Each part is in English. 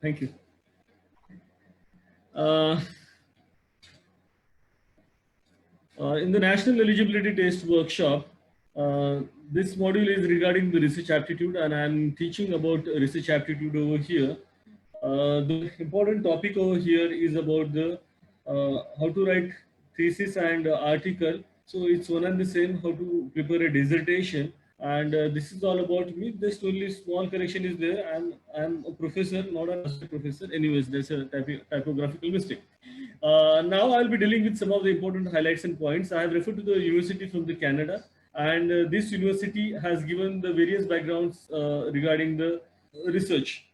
Thank you. Uh, in the National Eligibility Test Workshop, uh, this module is regarding the research aptitude, and I'm teaching about research aptitude over here. The important topic over here is about the how to write thesis and article. So it's one and the same, how to prepare a dissertation. And this is all about me. Just only small correction is there. I'm a professor, not an associate professor. Anyways, there's a typographical mistake. Now I'll be dealing with some of the important highlights and points. I have referred to the university from the Canada, and this university has given the various backgrounds regarding the research.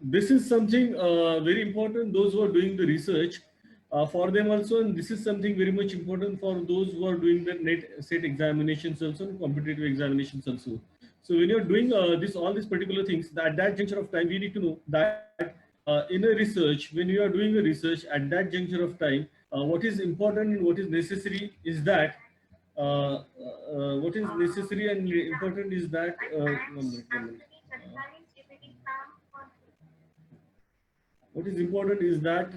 This is something very important. Those who are doing the research, for them also, and this is something very much important for those who are doing the net set examinations also, and competitive examinations also. So when you're doing this, all these particular things, at that juncture of time, we need to know that in a research, when you are doing a research at that juncture of time, what is important and what is necessary is that what is necessary and important is that what is important is that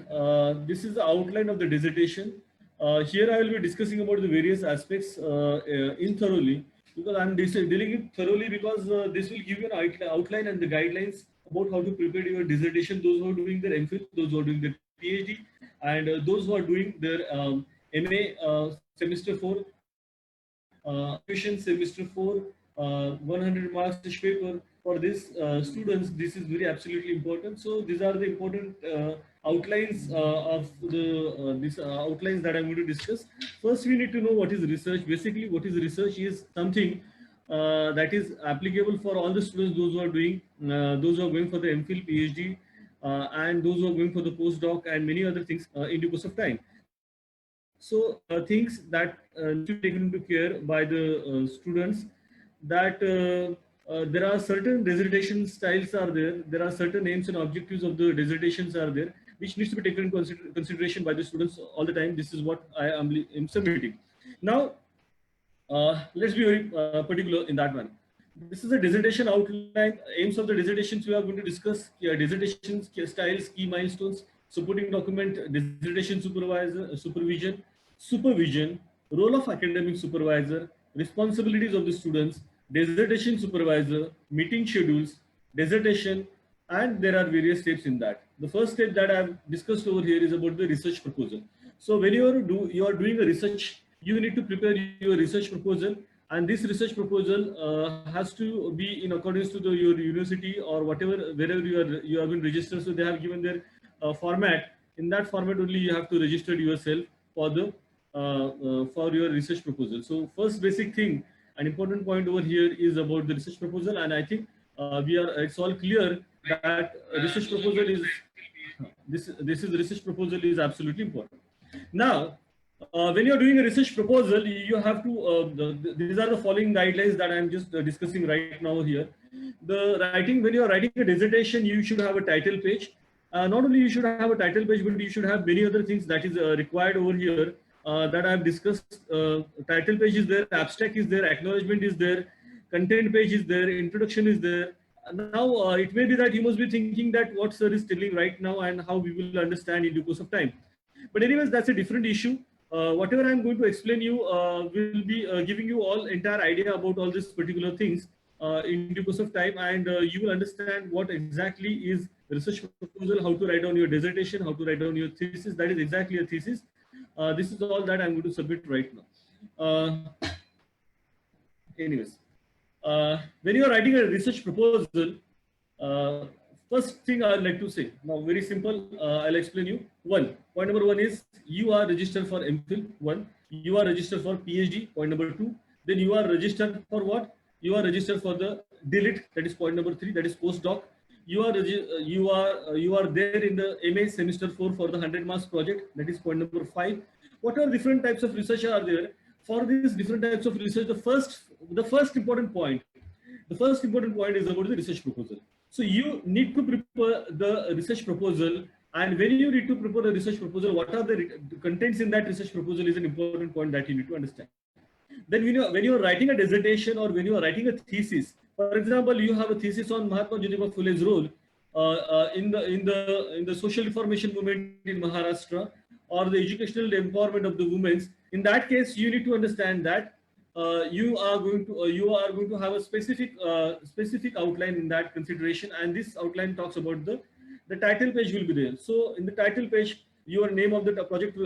this is the outline of the dissertation. Here I will be discussing about the various aspects in thoroughly, because I'm dealing it thoroughly, because this will give you an outline and the guidelines about how to prepare your dissertation. Those who are doing their MPhil, those who are doing their PhD, and those who are doing their MA semester 4, semester 4, 100 marks paper. For this students, this is very absolutely important. So these are the important outlines of the these outlines that I'm going to discuss. First, we need to know what is research. Basically, what is research is something that is applicable for all the students, those who are doing, those who are going for the MPhil, PhD, and those who are going for the postdoc and many other things in due course of time. So things that need to be taken into care by the students, that there are certain dissertation styles are there. There are certain aims and objectives of the dissertations are there, which needs to be taken into consideration by the students all the time. This is what I am submitting. Now, let's be very particular in that one. This is a dissertation outline. Aims of the dissertations we are going to discuss: dissertations, styles, key milestones, supporting document, dissertation supervision, role of academic supervisor, responsibilities of the students, dissertation supervisor, meeting schedules, dissertation, and there are various steps in that. The first step that I have discussed over here is about the research proposal. So when you are doing a research, you need to prepare your research proposal, and this research proposal has to be in accordance to your university or whatever, wherever you have been registered. So they have given their format. In that format only you have to register yourself for the for your research proposal. So first basic thing, an important point over here is about the research proposal, and I think it's all clear that research proposal is this is research proposal is absolutely important. Now, when you're doing a research proposal, you have to, these are the following guidelines that I'm just discussing right now here. When you're writing a dissertation, you should have a title page. Not only you should have a title page, but you should have many other things that is required over here that I've discussed. Title page is there, abstract is there, acknowledgement is there, content page is there, introduction is there. Now, it may be that you must be thinking that what sir is telling right now and how we will understand in due course of time. But anyways, that's a different issue. Whatever I'm going to explain you will be giving you all entire idea about all these particular things in due course of time, and you will understand what exactly is research proposal, how to write down your dissertation, how to write down your thesis. That is exactly a thesis. This is all that I'm going to submit right now. Anyways, when you are writing a research proposal, first thing I'd like to say, now very simple, I'll explain you. Point number one is you are registered for MPhil, you are registered for PhD, point number two. Then you are registered for what? You are registered for the DLIT, that is point number three, that is postdoc. You are there in the MA semester 4 for the 100 marks project, that is point number 5. What are different types of research are there? For these different types of research, the first important point is about the research proposal. So you need to prepare the research proposal, and when you need to prepare a research proposal, what are the contents in that research proposal is an important point that you need to understand. Then when you are writing a dissertation or when you are writing a thesis, for example, you have a thesis on Mahatma Jyotirao Phule's role. in the social reformation movement in Maharashtra, or the educational empowerment of the women. In that case, you need to understand that you are going to have a specific outline in that consideration, and this outline talks about the title page will be there. So in the title page, your name of the project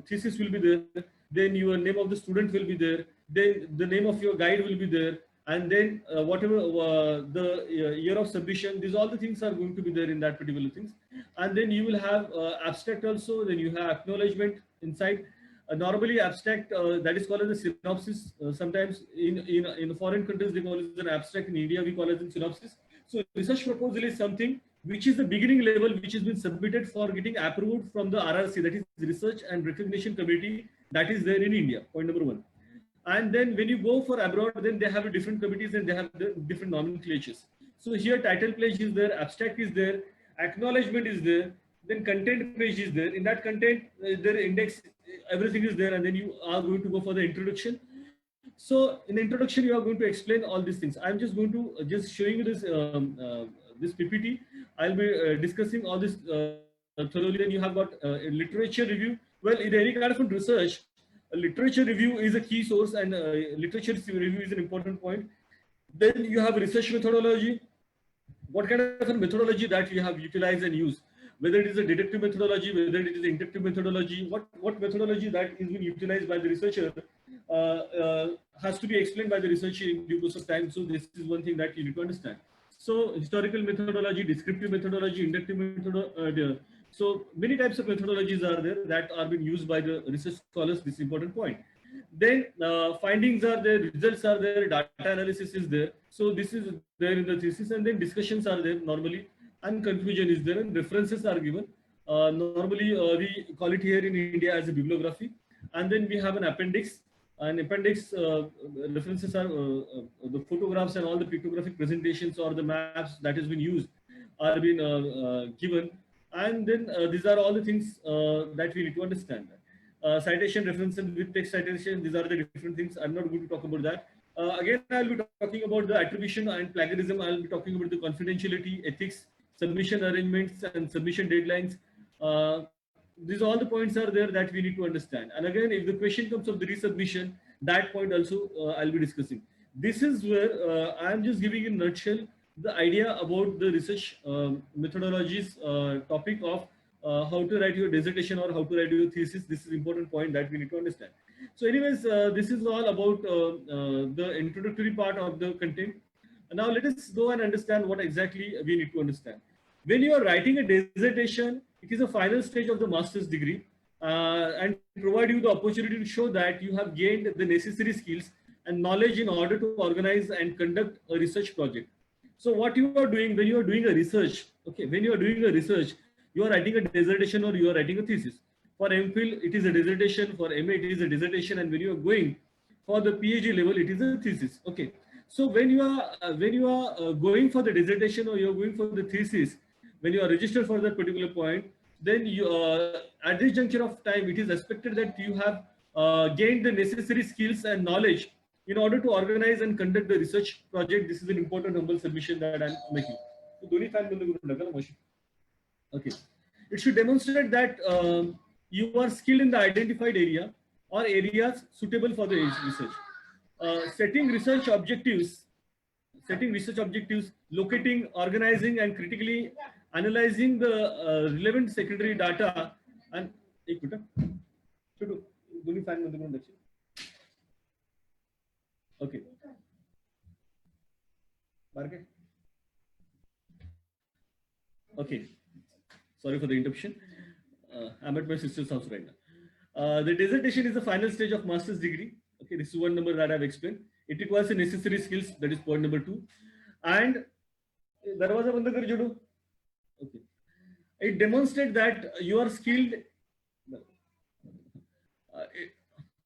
thesis will be there, then your name of the student will be there, then the name of your guide will be there, and then whatever the year of submission, these all the things are going to be there in that particular things. And then you will have abstract also, then you have acknowledgement inside. Normally abstract, that is called as a synopsis. Sometimes in foreign countries they call it an abstract. In India we call it a synopsis. So research proposal is something which is the beginning level, which has been submitted for getting approved from the RRC, that is Research and Recognition Committee, that is there in India. Point number one. And then when you go for abroad, then they have a different committees and they have the different nomenclatures. So here title page is there, abstract is there, acknowledgement is there, then content page is there. In that content, their index, everything is there, and then you are going to go for the introduction. So in the introduction, you are going to explain all these things. I'm just going to just showing you this this PPT. I'll be discussing all this thoroughly. And you have got a literature review. Well, in any kind of research, a literature review is a key source, and literature review is an important point. Then you have research methodology. What kind of a methodology that you have utilized and used? Whether it is a deductive methodology, whether it is an inductive methodology, what methodology that is being utilized by the researcher has to be explained by the researcher in due course of time. So this is one thing that you need to understand. So historical methodology, descriptive methodology, inductive methodology. So many types of methodologies are there that are being used by the research scholars. This is important point. Then findings are there, results are there, data analysis is there. So this is there in the thesis, and then discussions are there normally, and conclusion is there, and references are given. Normally we call it here in India as a bibliography, and then we have an appendix. An appendix references are the photographs and all the pictographic presentations or the maps that has been used are being given. And then these are all the things that we need to understand. Citation, reference, and with text citation, these are the different things. I'm not going to talk about that. Again, I'll be talking about the attribution and plagiarism. I'll be talking about the confidentiality, ethics, submission arrangements, and submission deadlines. These all the points are there that we need to understand. And again, if the question comes of the resubmission, that point also I'll be discussing. This is where I'm just giving in a nutshell the idea about the research methodologies topic of how to write your dissertation or how to write your thesis. This is important point that we need to understand. So anyways, this is all about the introductory part of the content. And now let us go and understand what exactly we need to understand. When you are writing a dissertation, it is a final stage of the master's degree and provide you the opportunity to show that you have gained the necessary skills and knowledge in order to organize and conduct a research project. So what you are doing when you are doing a research, okay, when you are doing a research, you are writing a dissertation or you are writing a thesis. For MPhil, it is a dissertation. For MA, it is a dissertation. And when you are going for the PhD level, it is a thesis. Okay. So when you are going for the dissertation or you are going for the thesis, when you are registered for that particular point, then you at this juncture of time, it is expected that you have gained the necessary skills and knowledge in order to organize and conduct the research project. This is an important humble submission that I'm making. Okay. It should demonstrate that you are skilled in the identified area or areas suitable for the research. Setting research objectives, locating, organizing, and critically analyzing the relevant secondary data. And okay. Okay. Sorry for the interruption. I'm at my sister's house right now. The dissertation is the final stage of master's degree. Okay, this is one number that I've explained. It requires the necessary skills. That is point number 2. And okay. It demonstrates that you are skilled.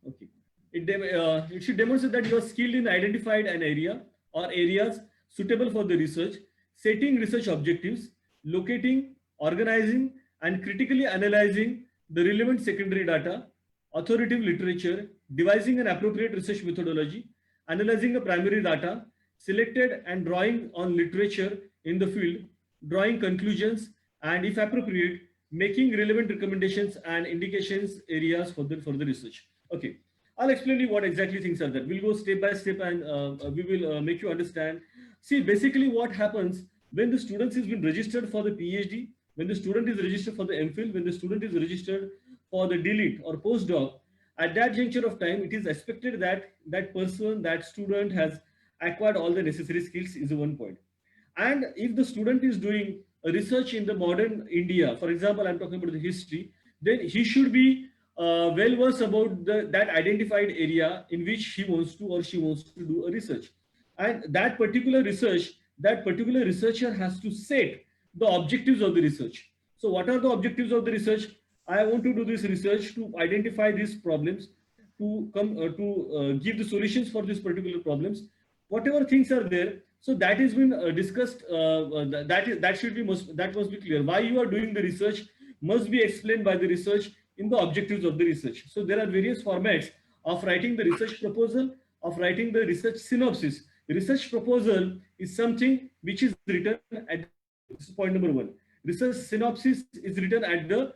Okay. It should demonstrate that you are skilled in identified an area or areas suitable for the research, setting research objectives, locating, organizing, and critically analyzing the relevant secondary data, authoritative literature, devising an appropriate research methodology, analyzing the primary data, selected and drawing on literature in the field, drawing conclusions, and if appropriate, making relevant recommendations and indications areas for the research. Okay, I'll explain you what exactly things are there. We'll go step by step, and we will make you understand. See, basically what happens when the student has been registered for the PhD, when the student is registered for the MPhil, when the student is registered for the DLit or postdoc, at that juncture of time, it is expected that that person, that student has acquired all the necessary skills is one point. And if the student is doing research in the modern India, for example, I'm talking about the history, then he should be well versed about that identified area in which he wants to or she wants to do a research. And that particular research, that particular researcher has to set the objectives of the research. So what are the objectives of the research? I want to do this research to identify these problems, to come to give the solutions for these particular problems. Whatever things are there, so that has been discussed. That must be clear. Why you are doing the research must be explained by the research in the objectives of the research. So there are various formats of writing the research proposal, of writing the research synopsis. The research proposal is something which is written at, this is point number one. Research synopsis is written at the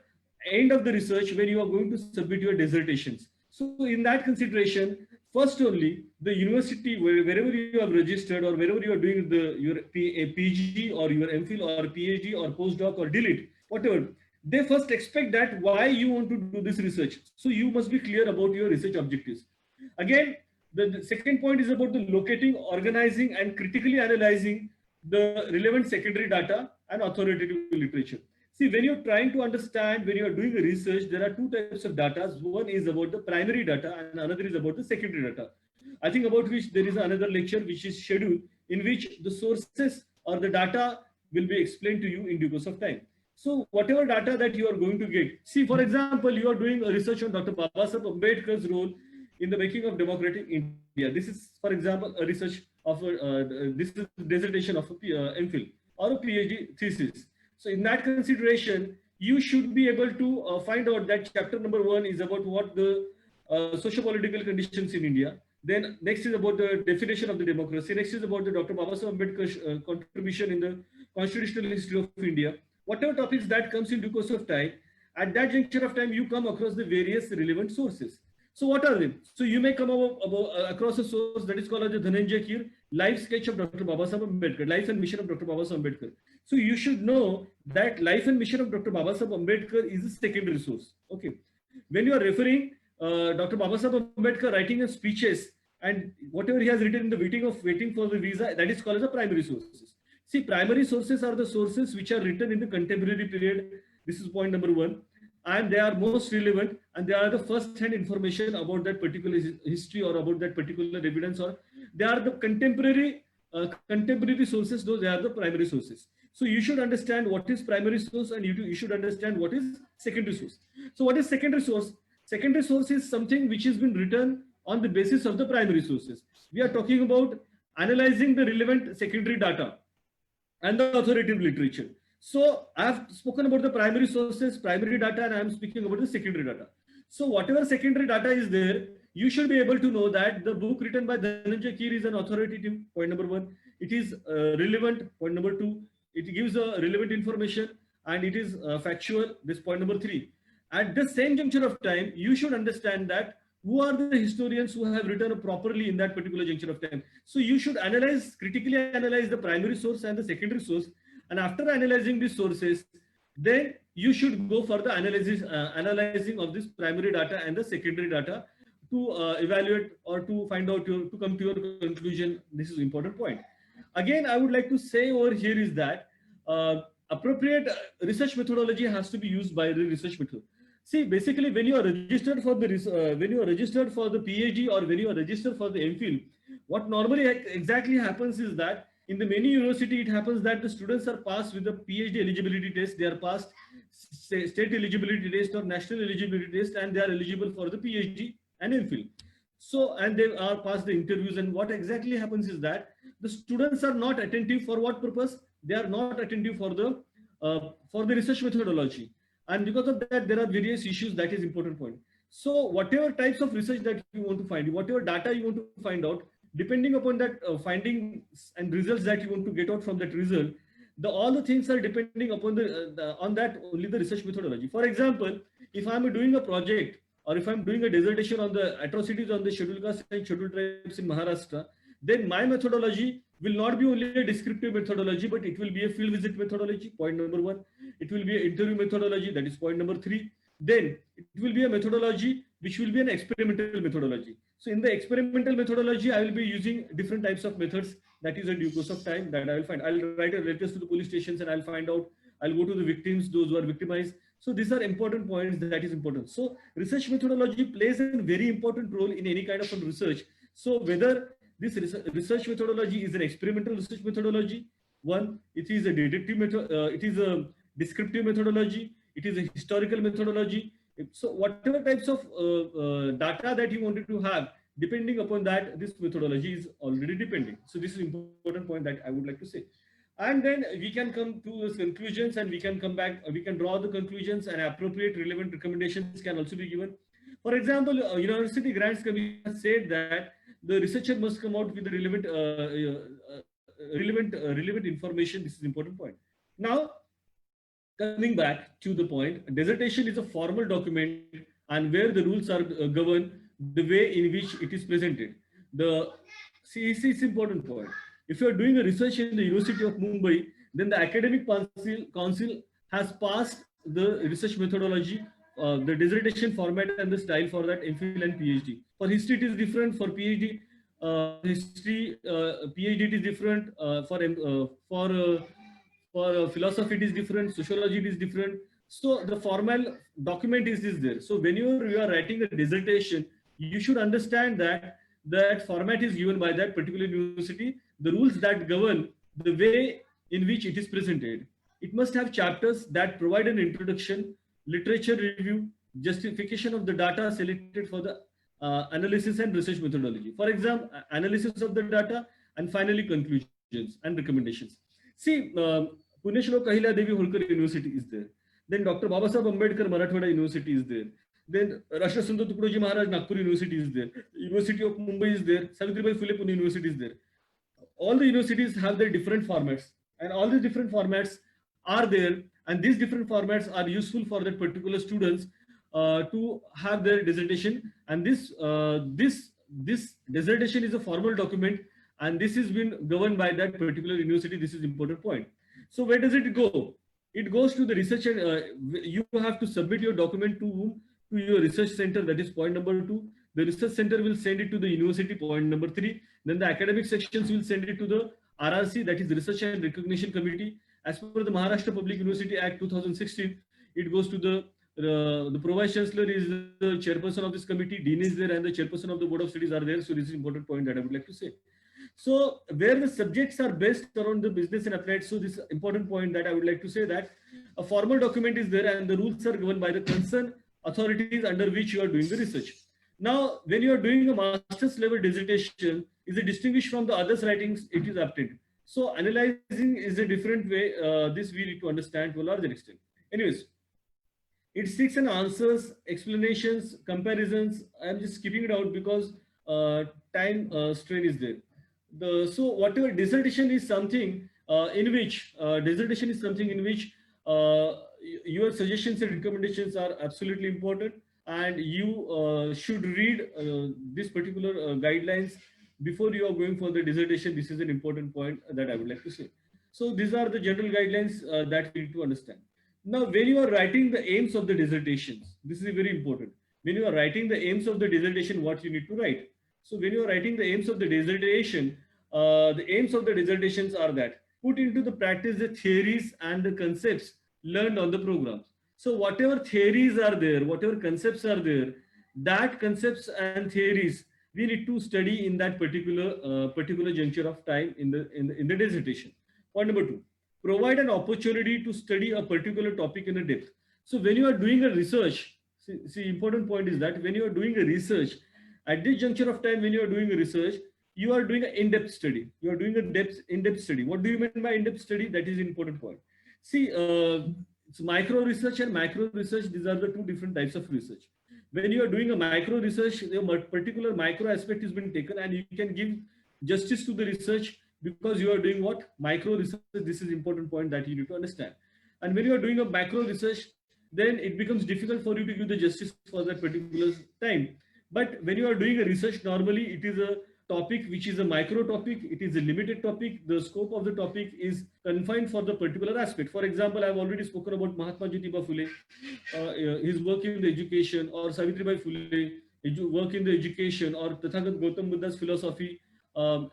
end of the research when you are going to submit your dissertations. So in that consideration, first only the university, wherever you have registered or wherever you are doing your PG or your MPhil or PhD or postdoc or DLit, whatever, they first expect that why you want to do this research. So you must be clear about your research objectives. Again, the second point is about the locating, organizing, and critically analyzing the relevant secondary data and authoritative literature. See, when you're trying to understand, when you're doing a research, there are two types of data. One is about the primary data and another is about the secondary data. I think about which there is another lecture which is scheduled, in which the sources or the data will be explained to you in due course of time. So whatever data that you are going to get, see, for example, you are doing a research on Dr. Babasaheb Ambedkar's role in the making of democratic India. This is, for example, a research of this is dissertation of a MPhil or a PhD thesis. So in that consideration, you should be able to find out that chapter number 1 is about what the socio-political conditions in India. Then next is about the definition of the democracy. Next is about the Dr. Babasaheb Ambedkar's contribution in the constitutional history of India. Whatever topics that comes in due course of time, at that juncture of time, you come across the various relevant sources. So what are they? So you may come across a source that is called as the Dhananjay Keer Life Sketch of Dr. Babasaheb Ambedkar, Life and Mission of Dr. Babasaheb Ambedkar. So you should know that Life and Mission of Dr. Babasaheb Ambedkar is a secondary source. Okay. When you are referring Dr. Babasaheb Ambedkar writing his speeches and whatever he has written in the waiting for the visa, that is called as the primary sources. See, primary sources are the sources which are written in the contemporary period. This is point number 1. And they are most relevant and they are the first-hand information about that particular history or about that particular evidence, or they are the contemporary sources, though they are the primary sources. So you should understand what is primary source and you should understand what is secondary source. So what is secondary source? Secondary source is something which has been written on the basis of the primary sources. We are talking about analyzing the relevant secondary data and the authoritative literature. So I have spoken about the primary sources, primary data, and I am speaking about the secondary data. So whatever secondary data is there, you should be able to know that the book written by Dhananjay Keer is an authoritative, point number 1. It is relevant, point number 2. It gives relevant information and it is factual, this point number 3. At the same juncture of time, you should understand that who are the historians who have written properly in that particular juncture of time. So you should critically analyze the primary source and the secondary source. And after analyzing these sources, then you should go for the analyzing of this primary data and the secondary data to evaluate or to find out to come to your conclusion. This is an important point. Again, I would like to say over here is that appropriate research methodology has to be used by the research method. See, basically, when you are registered for the PhD or when you are registered for the MPhil, what normally exactly happens is that in the many university, it happens that the students are passed with the PhD eligibility test. They are passed state eligibility test or national eligibility test, and they are eligible for the PhD and MPhil. So, and they are passed the interviews. And what exactly happens is that the students are not attentive for what purpose? They are not attentive for the research methodology. And because of that, there are various issues. That is important point. So whatever types of research that you want to find, whatever data you want to find out, depending upon that findings and results that you want to get out from that result, all the things are depending upon on that only the research methodology. For example, if I'm doing a project or if I'm doing a dissertation on the atrocities on the scheduled castes and scheduled tribes in Maharashtra, then my methodology will not be only a descriptive methodology, but it will be a field visit methodology, point number one. It will be an interview methodology, that is point number three. Then it will be a methodology which will be an experimental methodology. So in the experimental methodology, I will be using different types of methods. That is a due course of time that I will find. I'll write a letters to the police stations and I'll find out. I'll go to the victims, those who are victimized. So these are important points that is important. So research methodology plays a very important role in any kind of research. So whether this research methodology is an experimental research methodology, one, it is a deductive method, it is a descriptive methodology, it is a historical methodology. So whatever types of data that you wanted to have, depending upon that, this methodology is already depending. So this is an important point that I would like to say. And then we can come to conclusions and we can come back, we can draw the conclusions and appropriate relevant recommendations can also be given. For example, University Grants Committee has said that the researcher must come out with the relevant information. This is an important point. Now, coming back to the point, dissertation is a formal document and where the rules are governed the way in which it is presented. The CEC is important point. If you are doing a research in the University of Mumbai, then the academic council has passed the research methodology, the dissertation format and the style for that MPhil and PhD. For history, it is different. For PhD, PhD it is different. For philosophy, it is different. Sociology, it is different. So the formal document is there. So when you are writing a dissertation, you should understand that that format is given by that particular university, the rules that govern the way in which it is presented. It must have chapters that provide an introduction, literature review, justification of the data selected for the analysis and research methodology. For example, analysis of the data, and finally conclusions and recommendations. See, Pune Shloka Ahilya Devi Holkar University is there. Then Dr. Babasaheb Ambedkar Marathwada University is there. Then Rashtrasundar Tukdoji Maharaj Nagpur University is there. University of Mumbai is there. Savitribai Phule Pune University is there. All the universities have their different formats, and all the different formats are there, and these different formats are useful for that particular students to have their dissertation. And this dissertation is a formal document, and this has been governed by that particular university. This is important point. So where does it go? It goes to the research, and you have to submit your document to whom? To your research center. That is point number 2. The research center will send it to the university, point number 3. Then the academic sections will send it to the RRC, that is Research and Recognition Committee. As per the Maharashtra Public University Act 2016, it goes to the Pro-Vice Chancellor is the chairperson of this committee, Dean is there, and the chairperson of the Board of Studies are there. So this is an important point that I would like to say. So where the subjects are based around the business and applied, so this important point that I would like to say that a formal document is there and the rules are given by the concerned authorities under which you are doing the research. Now, when you are doing a master's level dissertation, is it distinguished from the others writings it is obtained. So analyzing is a different way. This we need to understand to a larger extent. Anyways, it seeks and answers, explanations, comparisons. I'm just skipping it out because time strain is there. So whatever dissertation is something in which your suggestions and recommendations are absolutely important, and you should read this particular guidelines before you are going for the dissertation. This is an important point that I would like to say. So these are the general guidelines that we need to understand. Now, when you are writing the aims of the dissertations, this is very important. When you are writing the aims of the dissertation, what you need to write. So when you are writing the aims of the dissertation, the aims of the dissertations are that put into the practice the theories and the concepts learned on the programs. So whatever theories are there, whatever concepts are there, that concepts and theories we need to study in that particular juncture of time in the dissertation. Point number 2, provide an opportunity to study a particular topic in a depth. So when you are doing a research, see important point is that when you are doing a research, at this juncture of time, when you are doing a research, you are doing an in-depth study. You are doing a in-depth study. What do you mean by in-depth study? That is an important point. See, it's micro research and macro research. These are the two different types of research. When you are doing a micro research, a particular micro aspect is being taken, and you can give justice to the research because you are doing what? Micro research. This is important point that you need to understand. And when you are doing a macro research, then it becomes difficult for you to give the justice for that particular time. But when you are doing a research, normally it is a topic which is a micro topic, it is a limited topic, the scope of the topic is confined for the particular aspect. For example, I've already spoken about Mahatma Jyotiba Phule, his work in the education, or Savitribai Phule, work in the education, or Tathagat Gautam Buddha's philosophy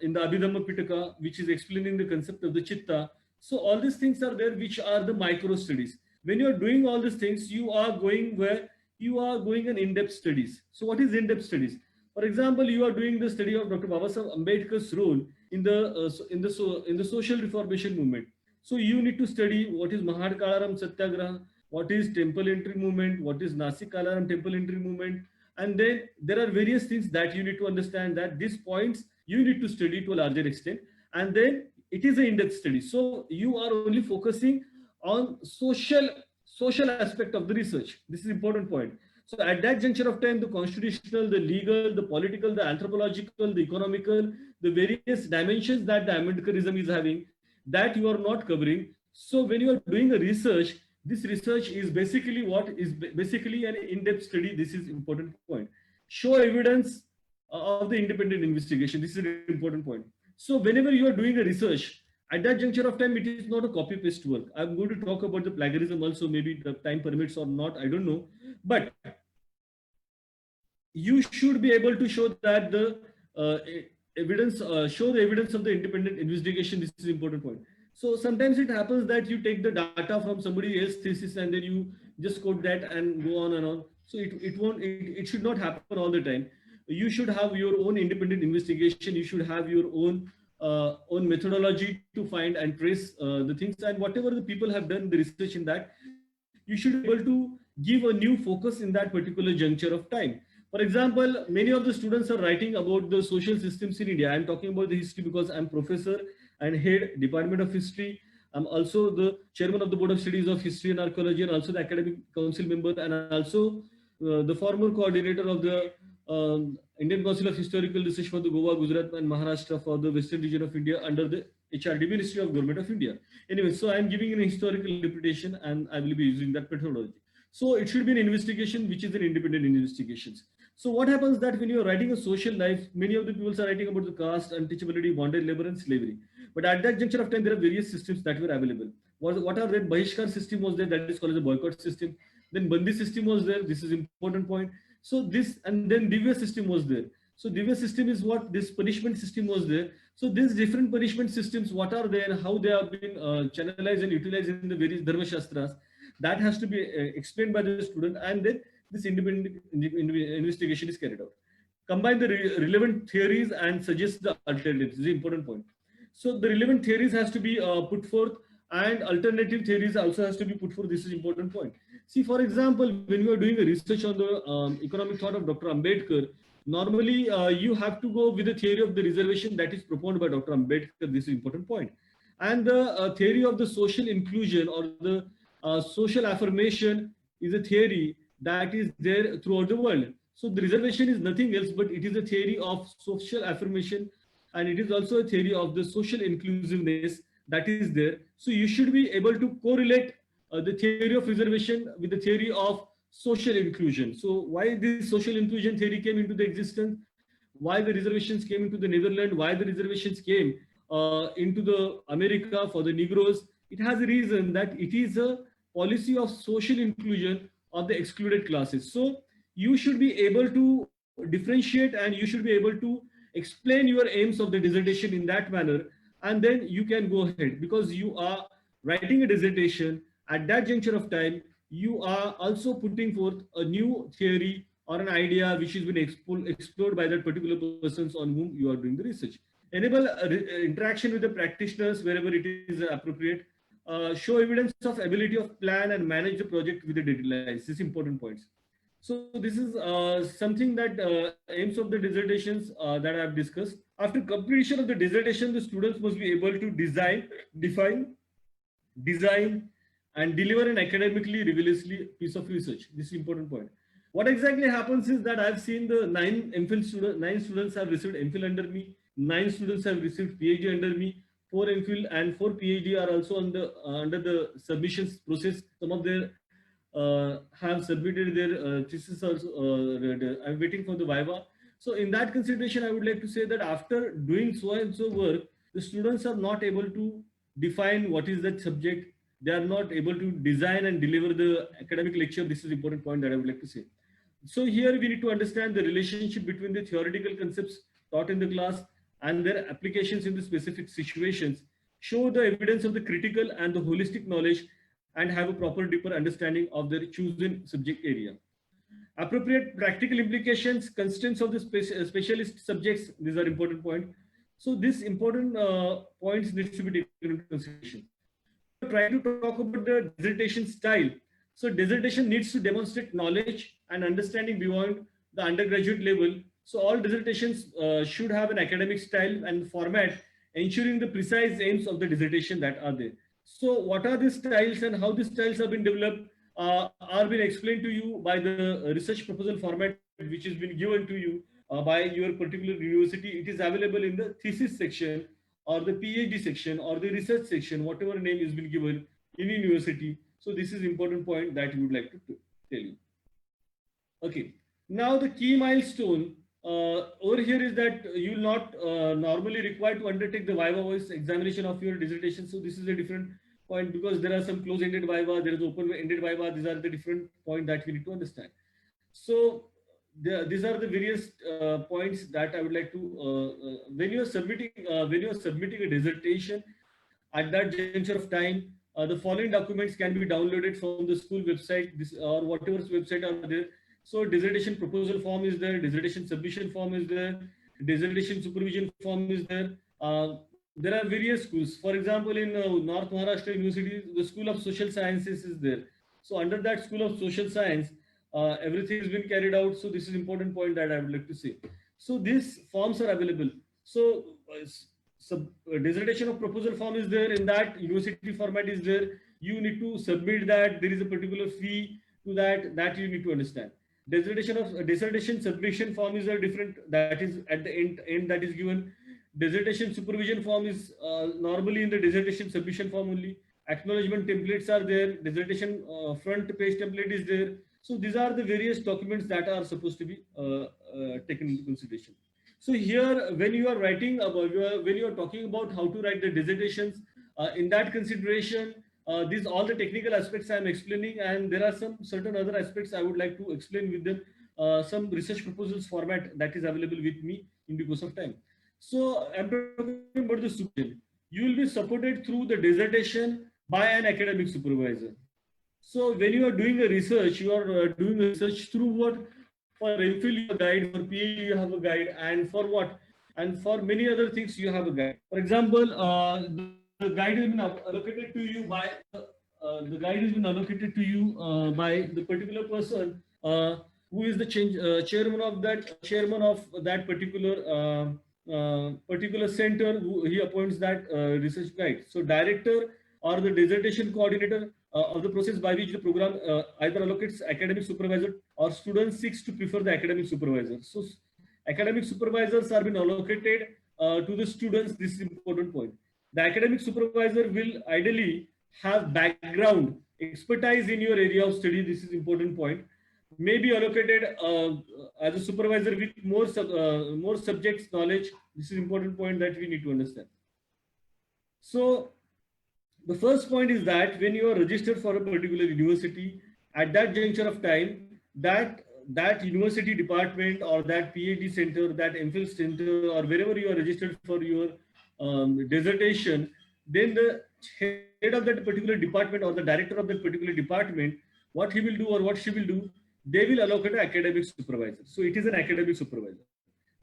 in the Abhidhamma Pitaka, which is explaining the concept of the Chitta. So all these things are there, which are the micro studies. When you are doing all these things, you are going where you are going an in-depth studies. So what is in-depth studies? For example, you are doing the study of Dr. Babasaheb Ambedkar's role in the social reformation movement. So you need to study what is Mahad Kalaram Satyagraha, what is temple entry movement, what is Nasik Kalaram temple entry movement, and then there are various things that you need to understand, that these points you need to study to a larger extent, and then it is an in-depth study. So you are only focusing on social aspect of the research. This is important point. So at that juncture of time, the constitutional, the legal, the political, the anthropological, the economical, the various dimensions that the Ambedkarism is having, that you are not covering. So when you are doing a research, this research is basically what is basically an in-depth study. This is important point. Show evidence of the independent investigation. This is an important point. So whenever you are doing a research, at that juncture of time, it is not a copy-paste work. I'm going to talk about the plagiarism also, maybe the time permits or not, I don't know. But you should be able to show that the evidence, show the evidence of the independent investigation. This is an important point. So sometimes it happens that you take the data from somebody else's thesis and then you just quote that and go on and on. So it should not happen all the time. You should have your own independent investigation. You should have your own methodology to find and trace the things, and whatever the people have done the research in that, you should be able to give a new focus in that particular juncture of time. For example, many of the students are writing about the social systems in India. I'm talking about the history because I'm professor and head Department of History. I'm also the chairman of the Board of Studies of History and Archaeology, and also the academic council member, and also the former coordinator of the Indian Council of Historical Research for the Goa, Gujarat, and Maharashtra for the Western region of India under the HRD Ministry of Government of India. Anyway, so I'm giving an historical interpretation and I will be using that methodology. So it should be an investigation which is an independent investigations. So what happens that when you are writing a social life, many of the people are writing about the caste, untouchability, bonded labor, and slavery. But at that juncture of time, there are various systems that were available. What are that? Bahishkar system was there, that is called as a boycott system. Then Bandi system was there. This is important point. So this, and then Divya system was there. So Divya system is what? This punishment system was there. So these different punishment systems, what are there, how they have been channelized and utilized in the various Dharma Shastras, that has to be explained by the student, and then this independent investigation is carried out. Combine the relevant theories and suggest the alternatives. This is an important point. So the relevant theories has to be put forth, and alternative theories also has to be put forth. This is an important point. See, for example, when you are doing a research on the economic thought of Dr. Ambedkar, normally you have to go with the theory of the reservation that is propounded by Dr. Ambedkar. This is an important point. And the theory of the social inclusion or the social affirmation is a theory that is there throughout the world. So the reservation is nothing else, but it is a theory of social affirmation, and it is also a theory of the social inclusiveness that is there. So you should be able to correlate the theory of reservation with the theory of social inclusion. So why this social inclusion theory came into the existence, why the reservations came into the Netherlands, why the reservations came into the America for the Negroes, it has a reason that it is a policy of social inclusion of the excluded classes. So you should be able to differentiate, and you should be able to explain your aims of the dissertation in that manner, and then you can go ahead, because you are writing a dissertation. At that juncture of time, you are also putting forth a new theory or an idea which has been explored by that particular persons on whom you are doing the research. Enable interaction with the practitioners wherever it is appropriate. Show evidence of ability of plan and manage the project with the deadlines. This is important points. So this is something that aims of the dissertations that I have discussed. After completion of the dissertation, the students must be able to design, define, design, and deliver an academically rigorously piece of research. This is important point. What exactly happens is that I've seen the 9 students have received MPhil under me. 9 students have received PhD under me. 4 MPhil and 4 PhD are also on the under the submissions process. Some of them have submitted their thesis also. I'm waiting for the Viva. So in that consideration, I would like to say that after doing so and so work, the students are not able to define what is that subject. They are not able to design and deliver the academic lecture. This is important point that I would like to say. So here we need to understand the relationship between the theoretical concepts taught in the class and their applications in the specific situations, show the evidence of the critical and the holistic knowledge, and have a proper deeper understanding of their chosen subject area. Appropriate practical implications, constraints of the specialist subjects, these are important points. So these important points needs to be taken into consideration. Trying to talk about the dissertation style. So dissertation needs to demonstrate knowledge and understanding beyond the undergraduate level. So all dissertations should have an academic style and format, ensuring the precise aims of the dissertation that are there. So what are these styles and how these styles have been developed are been explained to you by the research proposal format which has been given to you by your particular university. It is available in the thesis section or the PhD section or the research section, whatever name is been given in university. So this is important point that we would like to tell you. Okay, now the key milestone over here is that you will not normally required to undertake the Viva voice examination of your dissertation. So this is a different point because there are some close-ended Viva, there is open-ended Viva. These are the different point that we need to understand. So these are the various points that I would like to when you are submitting a dissertation at that juncture of time, the following documents can be downloaded from the school website, this or whatever website are there. So dissertation proposal form is there, dissertation submission form is there, dissertation supervision form is there. There are various schools. For example, in North Maharashtra University, the School of Social Sciences is there. So under that School of Social Science, everything has been carried out. So this is important point that I would like to say. So these forms are available. So dissertation of proposal form is there. In that university format is there. You need to submit that. There is a particular fee to that you need to understand. Dissertation submission form is a different, that is at the end that is given. Dissertation supervision form is normally in the dissertation submission form only. Acknowledgement templates are there. Dissertation front page template is there. So these are the various documents that are supposed to be taken into consideration. So here, when you are writing about, when you are talking about how to write the dissertations, in that consideration, these all the technical aspects I am explaining, and there are some certain other aspects I would like to explain with them. Some research proposals format that is available with me in the course of time. So I'm talking about the supervision. You will be supported through the dissertation by an academic supervisor. So when you are doing a research, you are doing research through what? For MPhil you have a guide, for PhD you have a guide, and for what? And for many other things you have a guide. For example, the guide has been allocated to you by the guide has been allocated to you by the particular person who is the chairman of that particular center. Who he appoints that research guide. So director or the dissertation coordinator of the process by which the program either allocates academic supervisor or students seeks to prefer the academic supervisor. So academic supervisors are being allocated to the students. This is important point. The academic supervisor will ideally have background expertise in your area of study. This is important point. May be allocated as a supervisor with more subjects knowledge. This is important point that we need to understand. So the first point is that when you are registered for a particular university, at that juncture of time, that university department or that PhD center, that MPhil center, or wherever you are registered for your dissertation, then the head of that particular department or the director of that particular department, what he will do or what she will do, they will allocate an academic supervisor. So it is an academic supervisor.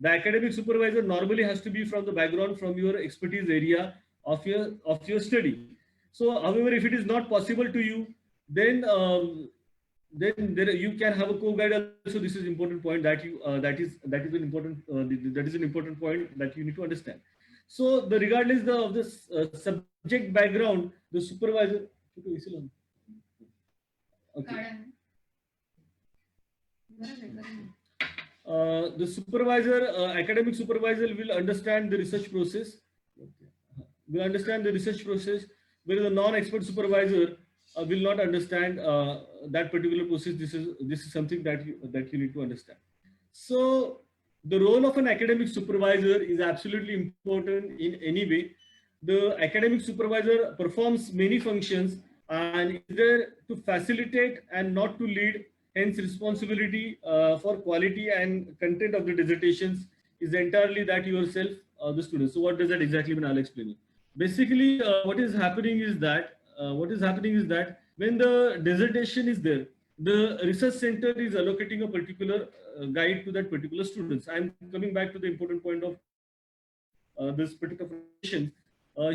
The academic supervisor normally has to be from the background, from your expertise area of your study. So, however, if it is not possible to you, then you can have a co-guide also. This is important point that you that is an important point that you need to understand. So, the regardless of this subject background, the supervisor. Okay. The supervisor, academic supervisor will understand the research process. Will understand the research process, whereas the non-expert supervisor will not understand that particular process. This is something that you need to understand. So the role of an academic supervisor is absolutely important in any way. The academic supervisor performs many functions and is there to facilitate and not to lead. Hence, responsibility for quality and content of the dissertations is entirely that yourself, the student. So, what does that exactly mean? I'll explain you. Basically, what is happening is that when the dissertation is there, the research center is allocating a particular guide to that particular students. I'm coming back to the important point of this particular presentation.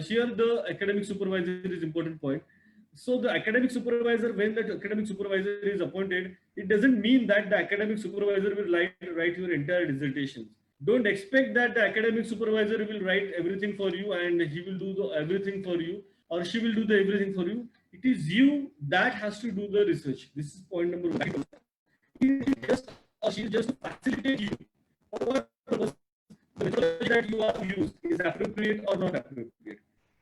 Here, the academic supervisor is important point. So the academic supervisor, when that academic supervisor is appointed, it doesn't mean that the academic supervisor will write your entire dissertation. Don't expect that the academic supervisor will write everything for you and he will do everything for you, or she will do the everything for you. It is you that has to do the research. This is point number one. Just or she is just to facilitate you. For what purpose? The methodology that you have used is appropriate or not appropriate.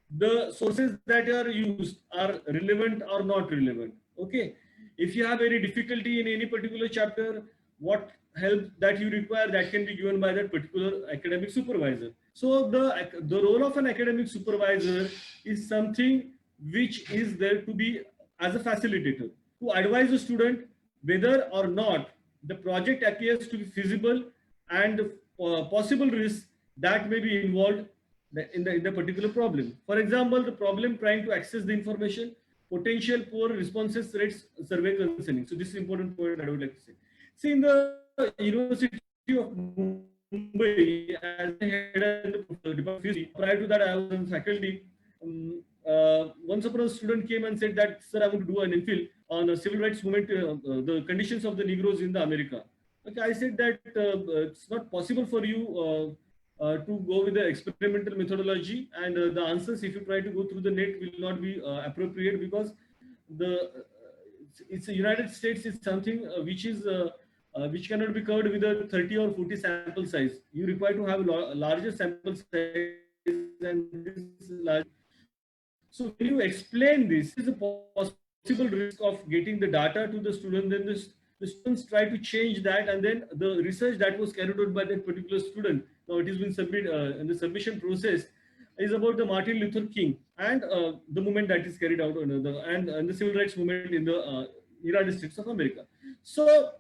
The sources that are used are relevant or not relevant. Okay. If you have any difficulty in any particular chapter, what help that you require, that can be given by that particular academic supervisor. So the role of an academic supervisor is something which is there to be as a facilitator, to advise the student whether or not the project appears to be feasible and possible risks that may be involved in the particular problem. For example, the problem trying to access the information, potential poor responses rates survey concerning. So this is important point I would like to say. See, in the University of Mumbai, as I head of the Department of Physics, prior to that I was in faculty. Once upon a student came and said that, sir, I want to do an MPhil on a civil rights movement, the conditions of the Negroes in the America. Okay, I said that it's not possible for you to go with the experimental methodology, and the answers, if you try to go through the net, will not be appropriate, because it's the United States is something which cannot be covered with a 30 or 40 sample size. You require to have a larger sample size, and this is large. So when you explain this, is a possible risk of getting the data to the student, then the students try to change that, and then the research that was carried out by that particular student, now it has been submitted in the submission process, is about the Martin Luther King and the movement that is carried out and the civil rights movement in the United States of America. So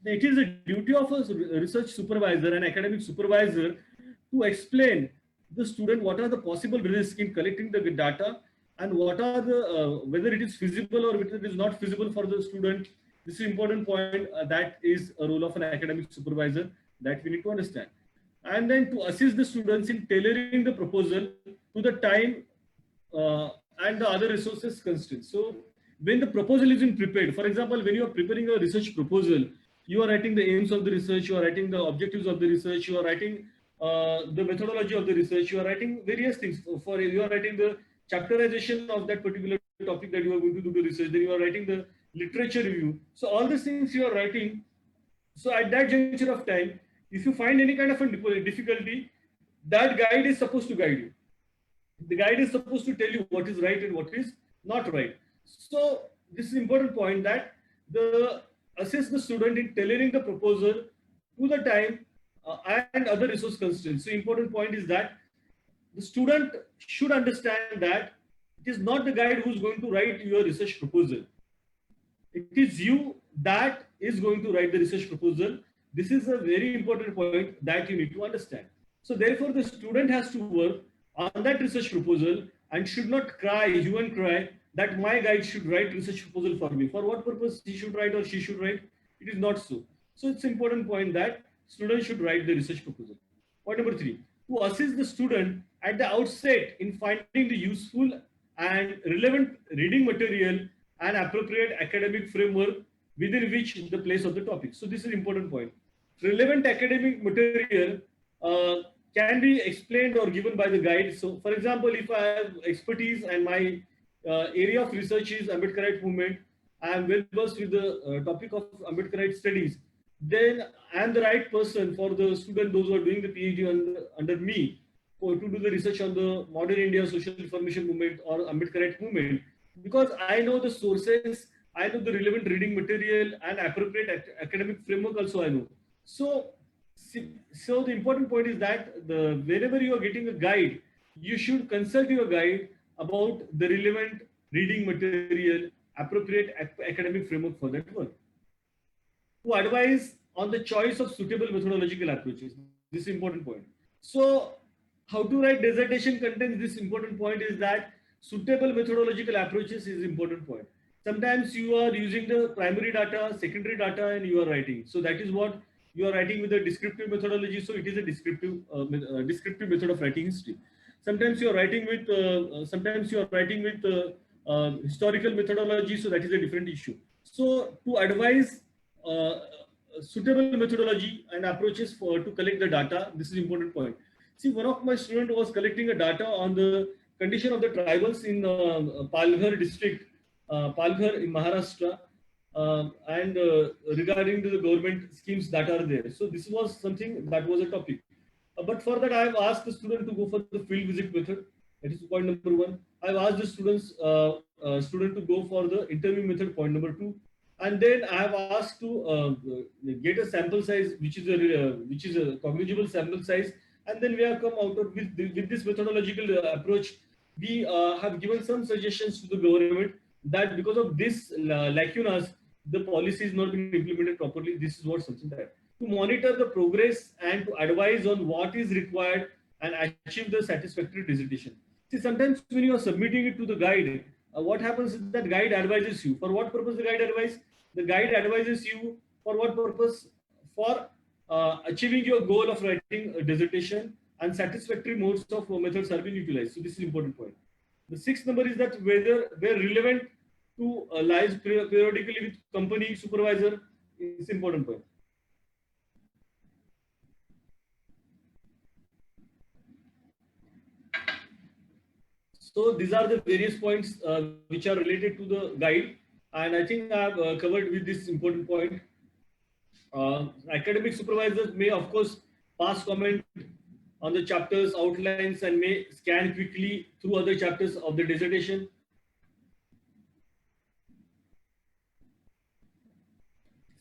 it is a duty of a research supervisor and academic supervisor to explain the student what are the possible risks in collecting the data, and what are the whether it is feasible or whether it is not feasible for the student. This is an important point. That is a role of an academic supervisor that we need to understand. And then to assist the students in tailoring the proposal to the time and the other resources constraints. So when the proposal is prepared, for example, when you are preparing a research proposal, you are writing the aims of the research, you are writing the objectives of the research, you are writing the methodology of the research, you are writing various things. You are writing the chapterization of that particular topic that you are going to do the research, then you are writing the literature review. So all these things you are writing. So at that juncture of time, if you find any kind of a difficulty, that guide is supposed to guide you. The guide is supposed to tell you what is right and what is not right. So this is an important point, that assist the student in tailoring the proposal to the time and other resource constraints. So important point is that the student should understand that it is not the guide who is going to write your research proposal. It is you that is going to write the research proposal. This is a very important point that you need to understand. So therefore, the student has to work on that research proposal and should not cry, hue and cry, that my guide should write research proposal for me. For what purpose he should write or she should write? It is not so. So it's an important point that students should write the research proposal. Point number 3, to assist the student at the outset in finding the useful and relevant reading material and appropriate academic framework within which the place of the topic. So this is an important point. Relevant academic material can be explained or given by the guide. So for example, if I have expertise and my area of research is Ambedkarite movement, I am well versed with the topic of Ambedkarite studies. then I am the right person for the student, those who are doing the PhD under me, to do the research on the modern India social information movement or Ambedkarite movement, because I know the sources, I know the relevant reading material and appropriate academic framework also I know. So, so the important point is that whenever you are getting a guide, you should consult your guide about the relevant reading material, appropriate academic framework for that work. To advise on the choice of suitable methodological approaches. This is important point. So, how to write dissertation contains this important point is that suitable methodological approaches is important point. Sometimes you are using the primary data, secondary data, and you are writing. So that is what you are writing with a descriptive methodology. So it is a descriptive method of writing history. Sometimes you are writing with historical methodology. So that is a different issue. So to advise suitable methodology and approaches to collect the data, this is important point. See, one of my students was collecting a data on the condition of the tribals in Palghar district, Palghar in Maharashtra, and regarding to the government schemes that are there. So this was something that was a topic. But for that, I have asked the student to go for the field visit method. That is point number one. I have asked the student to go for the interview method, point number two. And then I have asked to get a sample size which is a cognizable sample size, and then we have come out with this methodological approach. We have given some suggestions to the government that because of this lacunas, the policy is not being implemented properly. This is what something that to monitor the progress and to advise on what is required and achieve the satisfactory dissertation. See, sometimes when you are submitting it to the guide, what happens is that guide advises you. For what purpose the guide advises? The guide advises you for what purpose? For achieving your goal of writing a dissertation, and satisfactory modes of methods are being utilized. So this is important point. The sixth number is that where relevant to lies periodically with company supervisor is important point. So these are the various points which are related to the guide, and I think I have covered with this important point. Academic supervisors may, of course, pass comment on the chapters outlines and may scan quickly through other chapters of the dissertation.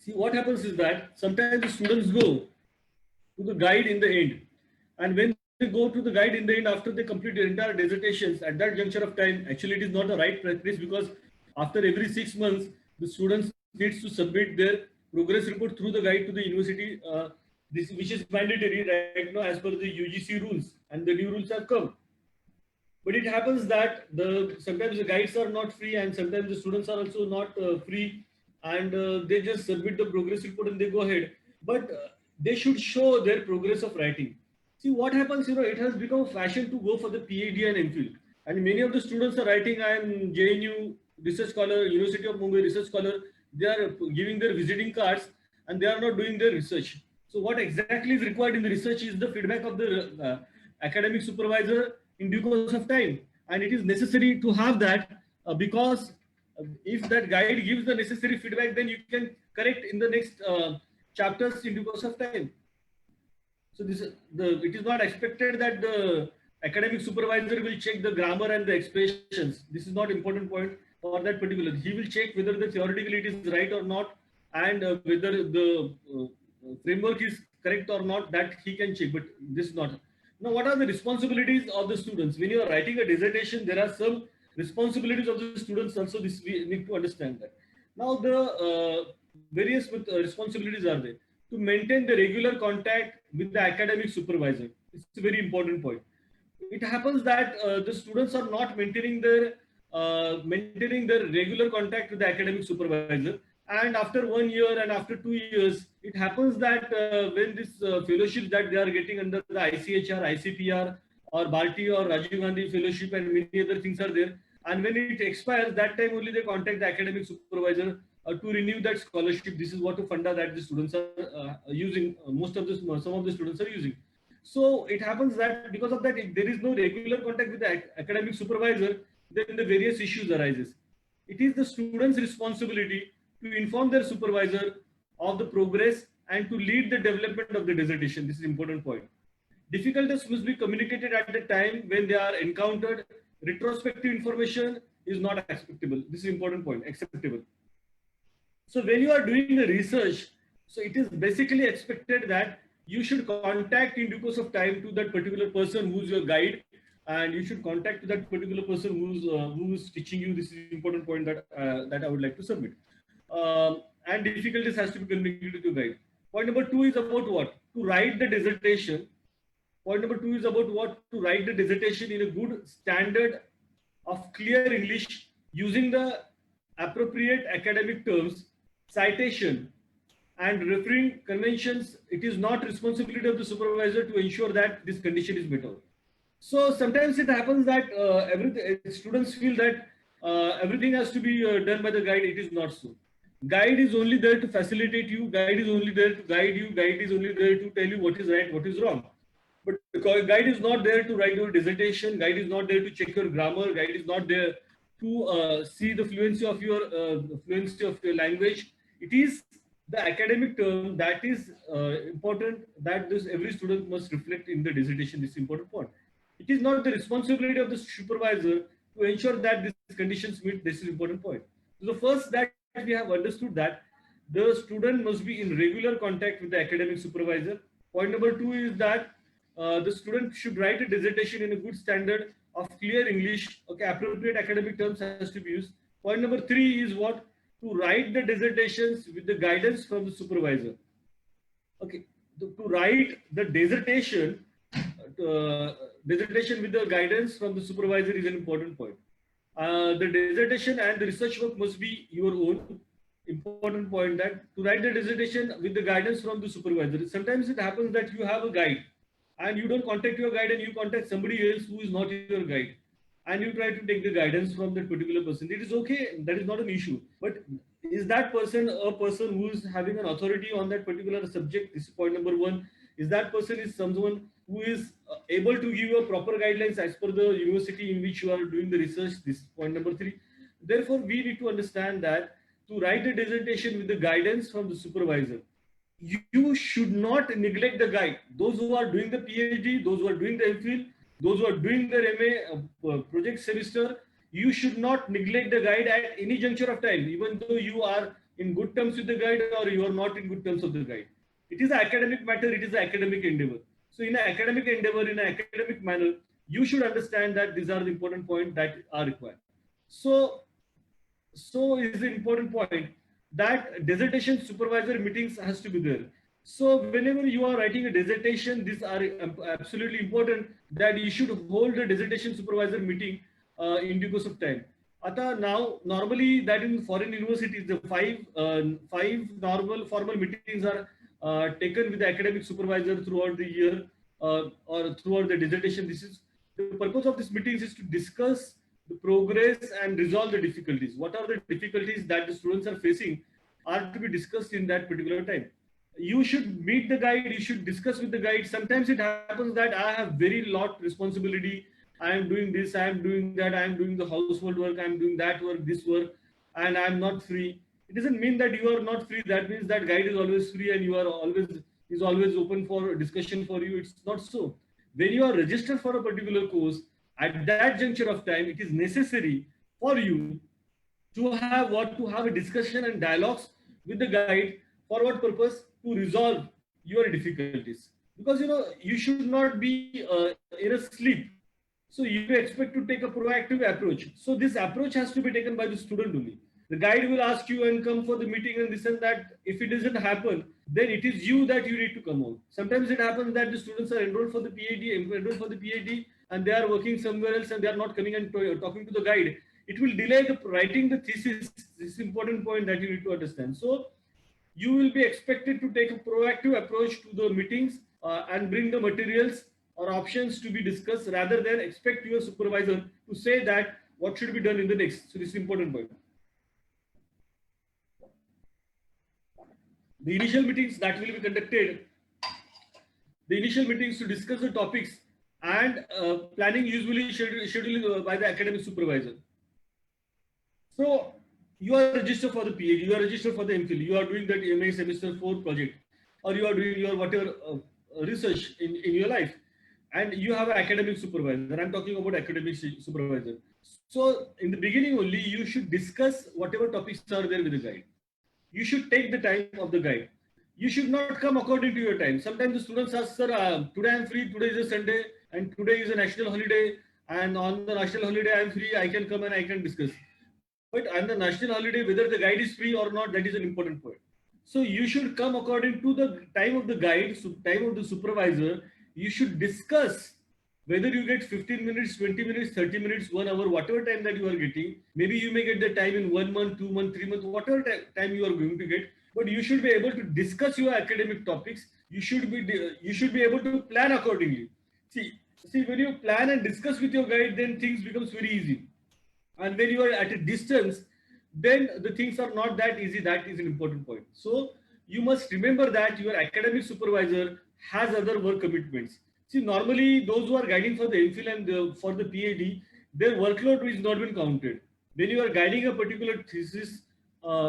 See, what happens is that sometimes the students go to the guide in the end, and when they go to the guide in the end after they complete their entire dissertations, at that juncture of time, actually it is not the right practice, because after every 6 months, the students needs to submit their progress report through the guide to the university, which is mandatory right now as per the UGC rules, and the new rules have come. But it happens that sometimes the guides are not free, and sometimes the students are also not free, and they just submit the progress report and they go ahead. But they should show their progress of writing. See what happens, it has become fashion to go for the PhD and MPhil. And many of the students are writing, I am JNU research scholar, University of Mumbai research scholar. They are giving their visiting cards and they are not doing their research. So what exactly is required in the research is the feedback of the academic supervisor in due course of time. And it is necessary to have that because if that guide gives the necessary feedback, then you can correct in the next chapters in due course of time. So it is not expected that the academic supervisor will check the grammar and the expressions. This is not important point for that particular. He will check whether the theoretically it is right or not, and whether the framework is correct or not, that he can check, but this is not. Now, what are the responsibilities of the students? When you are writing a dissertation, there are some responsibilities of the students also. This we need to understand that. Now, the various responsibilities are there. To maintain the regular contact with the academic supervisor. It's a very important point. It happens that the students are not maintaining their regular contact with the academic supervisor, and after 1 year and after 2 years, it happens that when this fellowship that they are getting under the ICHR, ICPR, or Bharti or Rajiv Gandhi fellowship and many other things are there, and when it expires, that time only they contact the academic supervisor to renew that scholarship. This is what the funda that the students are using. Some of the students are using. So it happens that because of that, if there is no regular contact with the academic supervisor, then the various issues arises. It is the student's responsibility to inform their supervisor of the progress and to lead the development of the dissertation. This is an important point. Difficulties must be communicated at the time when they are encountered. Retrospective information is not acceptable. This is an important point, acceptable. So when you are doing the research, so it is basically expected that you should contact in due course of time to that particular person who's your guide, and you should contact to that particular person who's teaching you. This is an important point that that I would like to submit. And difficulties has to be communicated to guide. Point number 2 is about what? To write the dissertation. Point number 2 is about what? To write the dissertation in a good standard of clear English using the appropriate academic terms, citation, and referring conventions. It is not responsibility of the supervisor to ensure that this condition is met. So sometimes it happens that students feel that everything has to be done by the guide. It is not so. Guide is only there to facilitate you. Guide is only there to guide you. Guide is only there to tell you what is right, what is wrong. But the guide is not there to write your dissertation. Guide is not there to check your grammar. Guide is not there to see the fluency of your language. It is the academic term that is important, that every student must reflect in the dissertation. This is important point. It is not the responsibility of the supervisor to ensure that these conditions meet. This is important point. So the first that we have understood that the student must be in regular contact with the academic supervisor. Point number 2 is that the student should write a dissertation in a good standard of clear English. Okay, appropriate academic terms has to be used. Point number 3 is what? To write the dissertations with the guidance from the supervisor. Okay, to write the dissertation with the guidance from the supervisor is an important point. The dissertation and the research work must be your own. Important point that to write the dissertation with the guidance from the supervisor. Sometimes it happens that you have a guide and you don't contact your guide and you contact somebody else who is not your guide, and you try to take the guidance from that particular person. It is okay, that is not an issue. But is that person a person who is having an authority on that particular subject? This is point number 1. Is that person is someone who is able to give you a proper guidelines as per the university in which you are doing the research? This is point number 3. Therefore, we need to understand that to write a dissertation with the guidance from the supervisor, you should not neglect the guide. Those who are doing the PhD, those who are doing the MPhil, those who are doing their MA project semester, you should not neglect the guide at any juncture of time, even though you are in good terms with the guide or you are not in good terms with the guide. It is an academic matter, it is an academic endeavor. So in an academic endeavor, in an academic manner, you should understand that these are the important points that are required. So is the important point that dissertation supervisor meetings has to be there. So whenever you are writing a dissertation, these are absolutely important that you should hold a dissertation supervisor meeting in due course of time. Now, normally that in foreign universities, the five normal formal meetings are taken with the academic supervisor throughout the year or throughout the dissertation. This is the purpose of these meetings is to discuss the progress and resolve the difficulties. What are the difficulties that the students are facing are to be discussed in that particular time. You should meet the guide, you should discuss with the guide. Sometimes it happens that I have very lot responsibility. I am doing this, I am doing that, I am doing the household work, I am doing that work, this work, and I am not free. It doesn't mean that you are not free. That means that guide is always free and you are always open for discussion for you. It's not so. When you are registered for a particular course, at that juncture of time, it is necessary for you to have a discussion and dialogues with the guide. For what purpose? To resolve your difficulties. Because you should not be in a sleep. So you expect to take a proactive approach. So this approach has to be taken by the student only. The guide will ask you and come for the meeting and this and that. If it doesn't happen, then it is you that you need to come out. Sometimes it happens that the students are enrolled for the PhD, and they are working somewhere else and they are not coming and talking to the guide. It will delay the writing the thesis. This is important point that you need to understand. So you will be expected to take a proactive approach to the meetings and bring the materials or options to be discussed rather than expect your supervisor to say that what should be done in the next. So this is important point. The initial meetings that will be conducted, the initial meetings to discuss the topics and planning usually scheduled by the academic supervisor. So you are registered for the PhD, you are registered for the MPhil, you are doing that MA semester 4 project. or you are doing your whatever research in your life, and you have an academic supervisor. I'm talking about academic supervisor. So in the beginning only, you should discuss whatever topics are there with the guide. You should take the time of the guide. You should not come according to your time. Sometimes the students ask, sir, today I'm free, today is a Sunday, and today is a national holiday, and on the national holiday I'm free, I can come and I can discuss. But on the national holiday, whether the guide is free or not, that is an important point. So you should come according to the time of the guide, time of the supervisor. You should discuss whether you get 15 minutes, 20 minutes, 30 minutes, 1 hour, whatever time that you are getting. Maybe you may get the time in 1 month, 2 months, 3 months, whatever time you are going to get. But you should be able to discuss your academic topics. You should be able to plan accordingly. See, when you plan and discuss with your guide, then things becomes very easy. And when you are at a distance, then the things are not that easy. That is an important point. So you must remember that your academic supervisor has other work commitments. See, normally those who are guiding for the MPhil and for the PhD, their workload is not been counted. When you are guiding a particular thesis,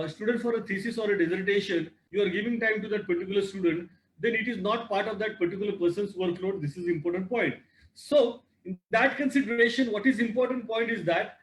student for a thesis or a dissertation, you are giving time to that particular student, then it is not part of that particular person's workload. This is important point. So in that consideration, what is important point is that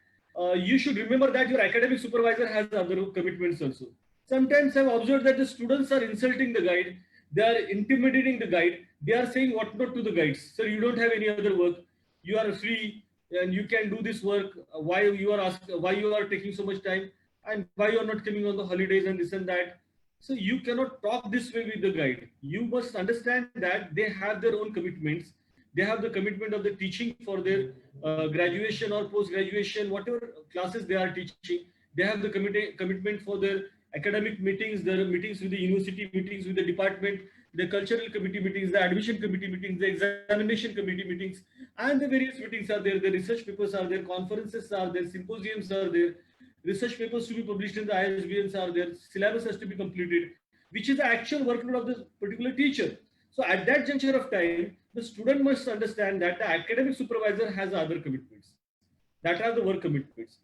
you should remember that your academic supervisor has other commitments also. Sometimes I've observed that the students are insulting the guide, they are intimidating the guide, they are saying what not to the guides. Sir, you don't have any other work, you are free and you can do this work. Why you are why you are taking so much time, and why you are not coming on the holidays and this and that. So you cannot talk this way with the guide. You must understand that they have their own commitments. They have the commitment of the teaching for their graduation or post graduation, whatever classes they are teaching. They have the commitment for their academic meetings, their meetings with the university, meetings with the department, the cultural committee meetings, the admission committee meetings, the examination committee meetings, and the various meetings are there. The research papers are there, conferences are there, symposiums are there, research papers to be published in the ISBNs are there, syllabus has to be completed, which is the actual workload of the particular teacher. So at that juncture of time, the student must understand that the academic supervisor has other commitments. That are the work commitments.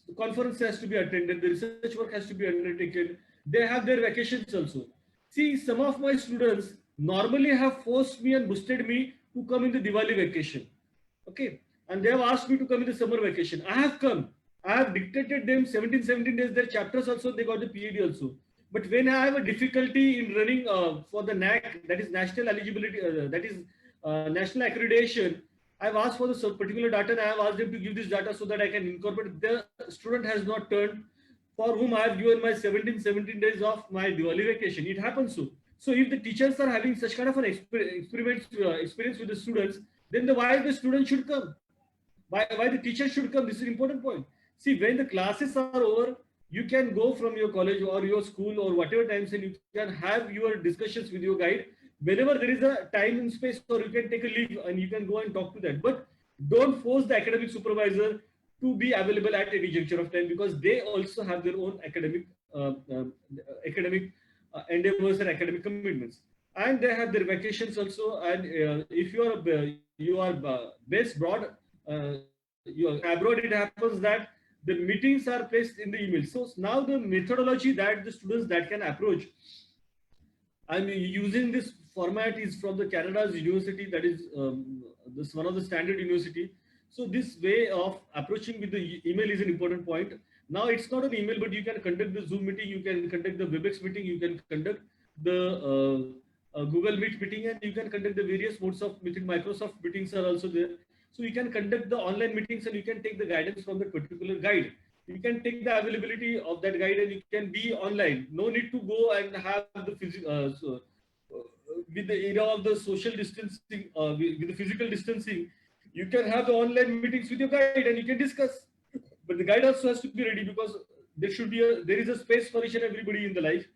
The conference has to be attended, the research work has to be undertaken. They have their vacations also. See, some of my students normally have forced me and boosted me to come in the Diwali vacation. Okay. And they have asked me to come in the summer vacation. I have come. I have dictated them 17 days, their chapters also, they got the PhD also. But when I have a difficulty in running for the NAC, that is national eligibility, that is national accreditation, I've asked for the particular data and I have asked them to give this data so that I can incorporate. The student has not turned, for whom I have given my 17 days of my Diwali vacation. It happens so. So if the teachers are having such kind of an experience with the students, then why the student should come? Why the teacher should come? This is an important point. See, when the classes are over, you can go from your college or your school or whatever times and you can have your discussions with your guide whenever there is a time and space, or you can take a leave and you can go and talk to that. But don't force the academic supervisor to be available at any juncture of time, because they also have their own academic endeavors and academic commitments, and they have their vacations also. And if you are based broad, you are abroad, it happens that the meetings are placed in the email. So now the methodology that the students that can approach, I'm using this format is from the Canada's university, that is this one of the standard university. So this way of approaching with the email is an important point. Now it's not an email, but you can conduct the Zoom meeting, you can conduct the WebEx meeting, you can conduct the Google Meet meeting, and you can conduct the various modes of meeting. Microsoft meetings are also there. So you can conduct the online meetings and you can take the guidance from that particular guide. You can take the availability of that guide and you can be online. No need to go and have the with the era of the social distancing, with the physical distancing, you can have the online meetings with your guide and you can discuss. But the guide also has to be ready, because there is a space for each and everybody in the life.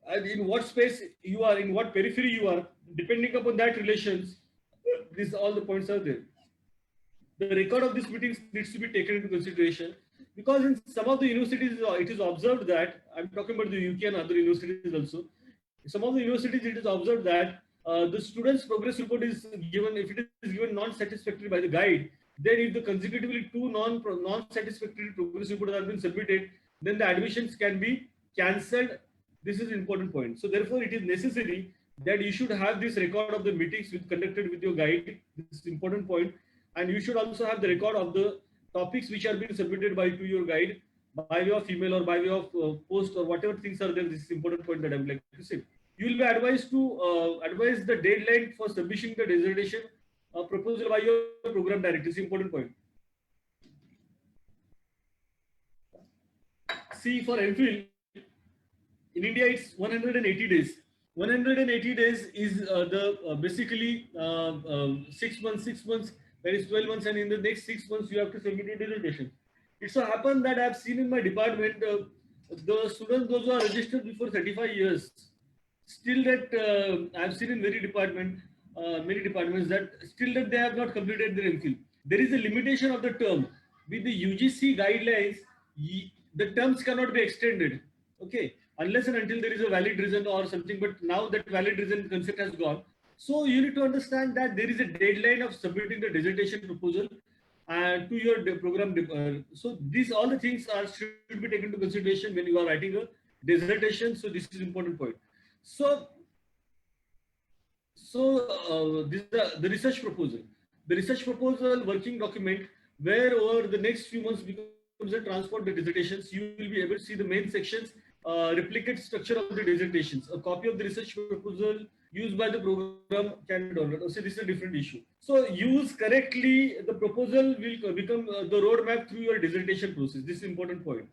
And in what space you are, in what periphery you are, depending upon that relations, these all the points are there. The record of these meetings needs to be taken into consideration, because in some of the universities, it is observed that, I'm talking about the UK and other universities also, some of the universities, it is observed that the student's progress report is given, if it is given non-satisfactory by the guide, then if the consecutively two non-satisfactory progress reports have been submitted, then the admissions can be cancelled. This is an important point. So therefore, it is necessary that you should have this record of the meetings conducted with your guide. This is important point. And you should also have the record of the topics which are being submitted by to your guide by way of email or by way of post or whatever things are there. This is important point that I would like to say. You will be advised to advise the deadline for submission the dissertation proposal by your program director. This is important point. See, for MPhil, in India, it's 180 days. 180 days is basically 6 months, that is 12 months, and in the next 6 months, you have to submit your dissertation. It so happened that I've seen in my department, the students, those who are registered before 35 years, still that I've seen in many departments that still that they have not completed their MPhil. There is a limitation of the term. With the UGC guidelines, the terms cannot be extended. Okay, unless and until there is a valid reason or something, but now that valid reason concept has gone. So you need to understand that there is a deadline of submitting the dissertation proposal to your program. So these all the things should be taken into consideration when you are writing a dissertation. So this is important point. So this is the research proposal. The research proposal working document, where over the next few months becomes a transport the dissertations. You will be able to see the main sections, replicate structure of the dissertations. A copy of the research proposal used by the program can be downloaded. So this is a different issue. So use correctly, the proposal will become the roadmap through your dissertation process. This is an important point.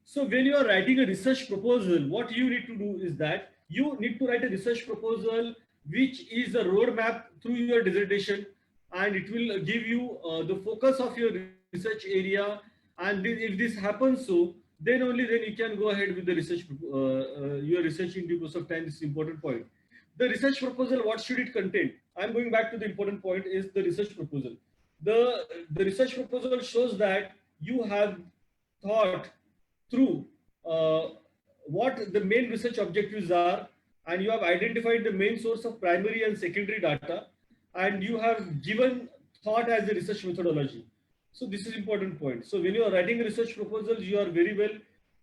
So when you are writing a research proposal, what you need to do is that you need to write a research proposal which is a roadmap through your dissertation, and it will give you the focus of your research area. And if this happens, so then only then you can go ahead with the research, your research in due course of time. This is important point. The research proposal, what should it contain? I'm going back to the important point is the research proposal. The research proposal shows that you have thought through what the main research objectives are, and you have identified the main source of primary and secondary data, and you have given thought as a research methodology. So this is important point. So when you are writing research proposals, you are very well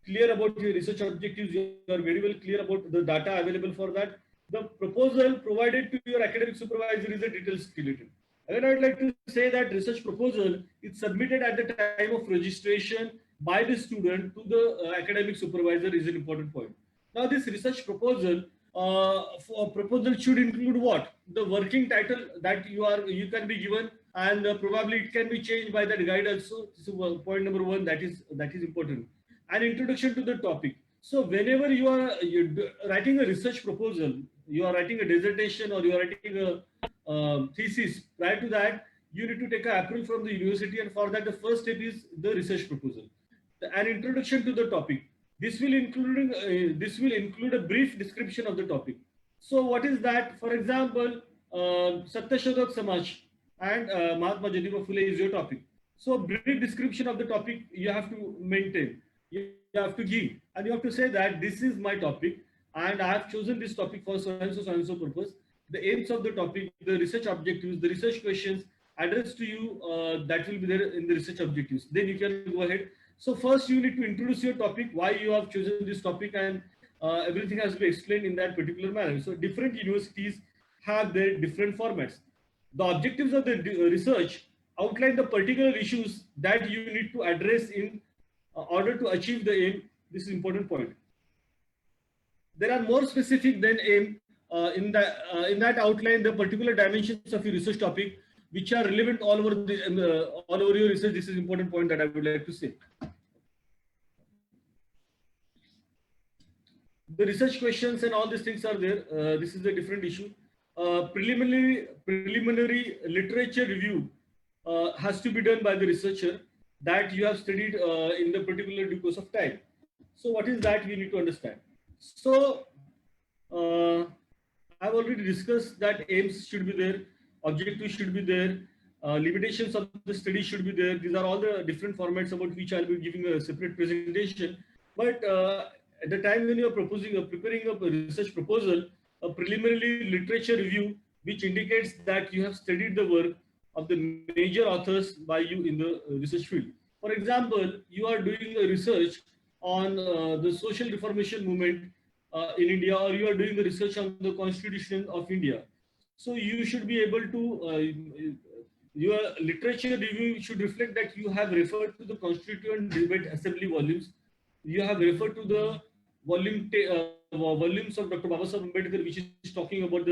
clear about your research objectives. You are very well clear about the data available for that. The proposal provided to your academic supervisor is a detailed skeleton. Again, I would like to say that research proposal is submitted at the time of registration by the student to the academic supervisor is an important point. Now, this research proposal, for proposal should include what? The working title that you can be given, and probably it can be changed by that guide also. So point number one, that is important. An introduction to the topic. So whenever you're writing a research proposal, you are writing a dissertation or you are writing a thesis, prior to that, you need to take an approval from the university, and for that the first step is the research proposal. An introduction to the topic. This will include a brief description of the topic. So what is that? For example, Satyashodhak Samaj and Mahatma Jyotirao Phule is your topic. So brief description of the topic you have to maintain. You have to give, and you have to say that this is my topic, and I have chosen this topic for so and so purpose. The aims of the topic, the research objectives, the research questions addressed to you, that will be there in the research objectives. Then you can go ahead. So first you need to introduce your topic, why you have chosen this topic, and everything has to be explained in that particular manner. So different universities have their different formats. The objectives of the research outline the particular issues that you need to address in order to achieve the aim. This is important point. There are more specific than aim in that outline the particular dimensions of your research topic which are relevant all over your research. This is important point that I would like to say. The research questions and all these things are there. This is a different issue. Preliminary literature review has to be done by the researcher that you have studied in the particular due course of time. So what is that you need to understand. So I've already discussed that aims should be there, objectives should be there, limitations of the study should be there. These are all the different formats about which I'll be giving a separate presentation. But at the time when you're preparing a research proposal, a preliminary literature review which indicates that you have studied the work of the major authors by you in the research field. For example, you are doing a research on the social reformation movement in India, or you are doing the research on the Constitution of India. So you should be able to, your literature review should reflect that you have referred to the Constituent Debate Assembly volumes. You have referred to the volumes of Dr. Babasaheb Ambedkar, which is talking about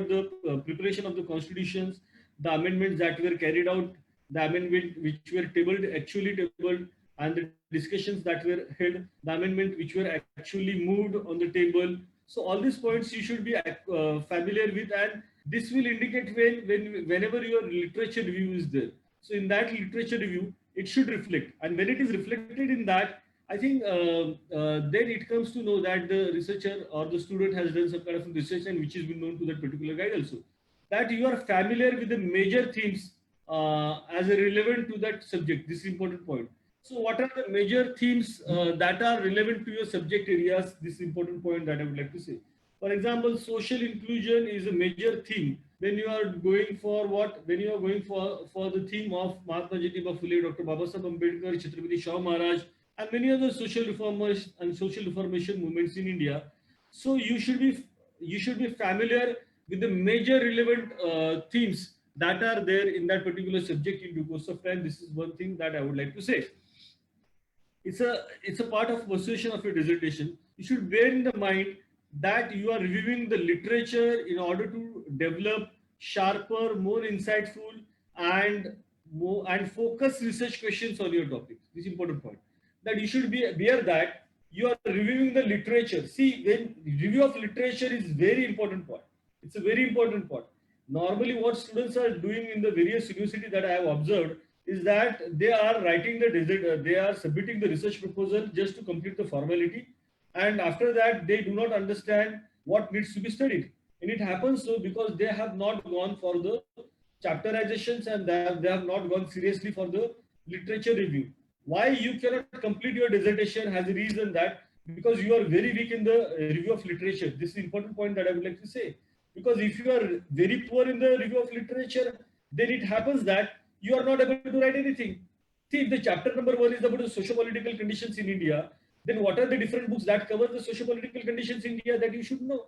the preparation of the constitutions, the amendments that were carried out, the amendment which were actually tabled, and the discussions that were held, the amendment which were actually moved on the table. So all these points you should be familiar with, and this will indicate whenever your literature review is there. So in that literature review, it should reflect, and when it is reflected in that, I think then it comes to know that the researcher or the student has done some kind of research, and which has been known to that particular guide also. That you are familiar with the major themes as a relevant to that subject. This is important point. So what are the major themes that are relevant to your subject areas? This is important point that I would like to say. For example, social inclusion is a major theme when you are going for when you are going for the theme of Mahatma Jyotiba Phule, Dr. Babasaheb Ambedkar, Chhatrapati Shahu Maharaj, and many other social reformers and social reformation movements in India. So you should be familiar with the major relevant themes that are there in that particular subject in due course of time. This is one thing that I would like to say. It's a part of persuasion of your dissertation. You should bear in the mind that you are reviewing the literature in order to develop sharper, more insightful, and focused research questions on your topic. This is important point. That you should be aware that you are reviewing the literature. See, when review of literature is very important point. It's a very important point. Normally, what students are doing in the various universities that I have observed is that they are writing they are submitting the research proposal just to complete the formality, and after that they do not understand what needs to be studied. And it happens so because they have not gone for the chapterizations, and they have not gone seriously for the literature review. Why you cannot complete your dissertation has a reason, that because you are very weak in the review of literature. This is an important point that I would like to say. Because if you are very poor in the review of literature, then it happens that you are not able to write anything. See, if the chapter number 1 is about the socio-political conditions in India, then what are the different books that cover the socio-political conditions in India that you should know?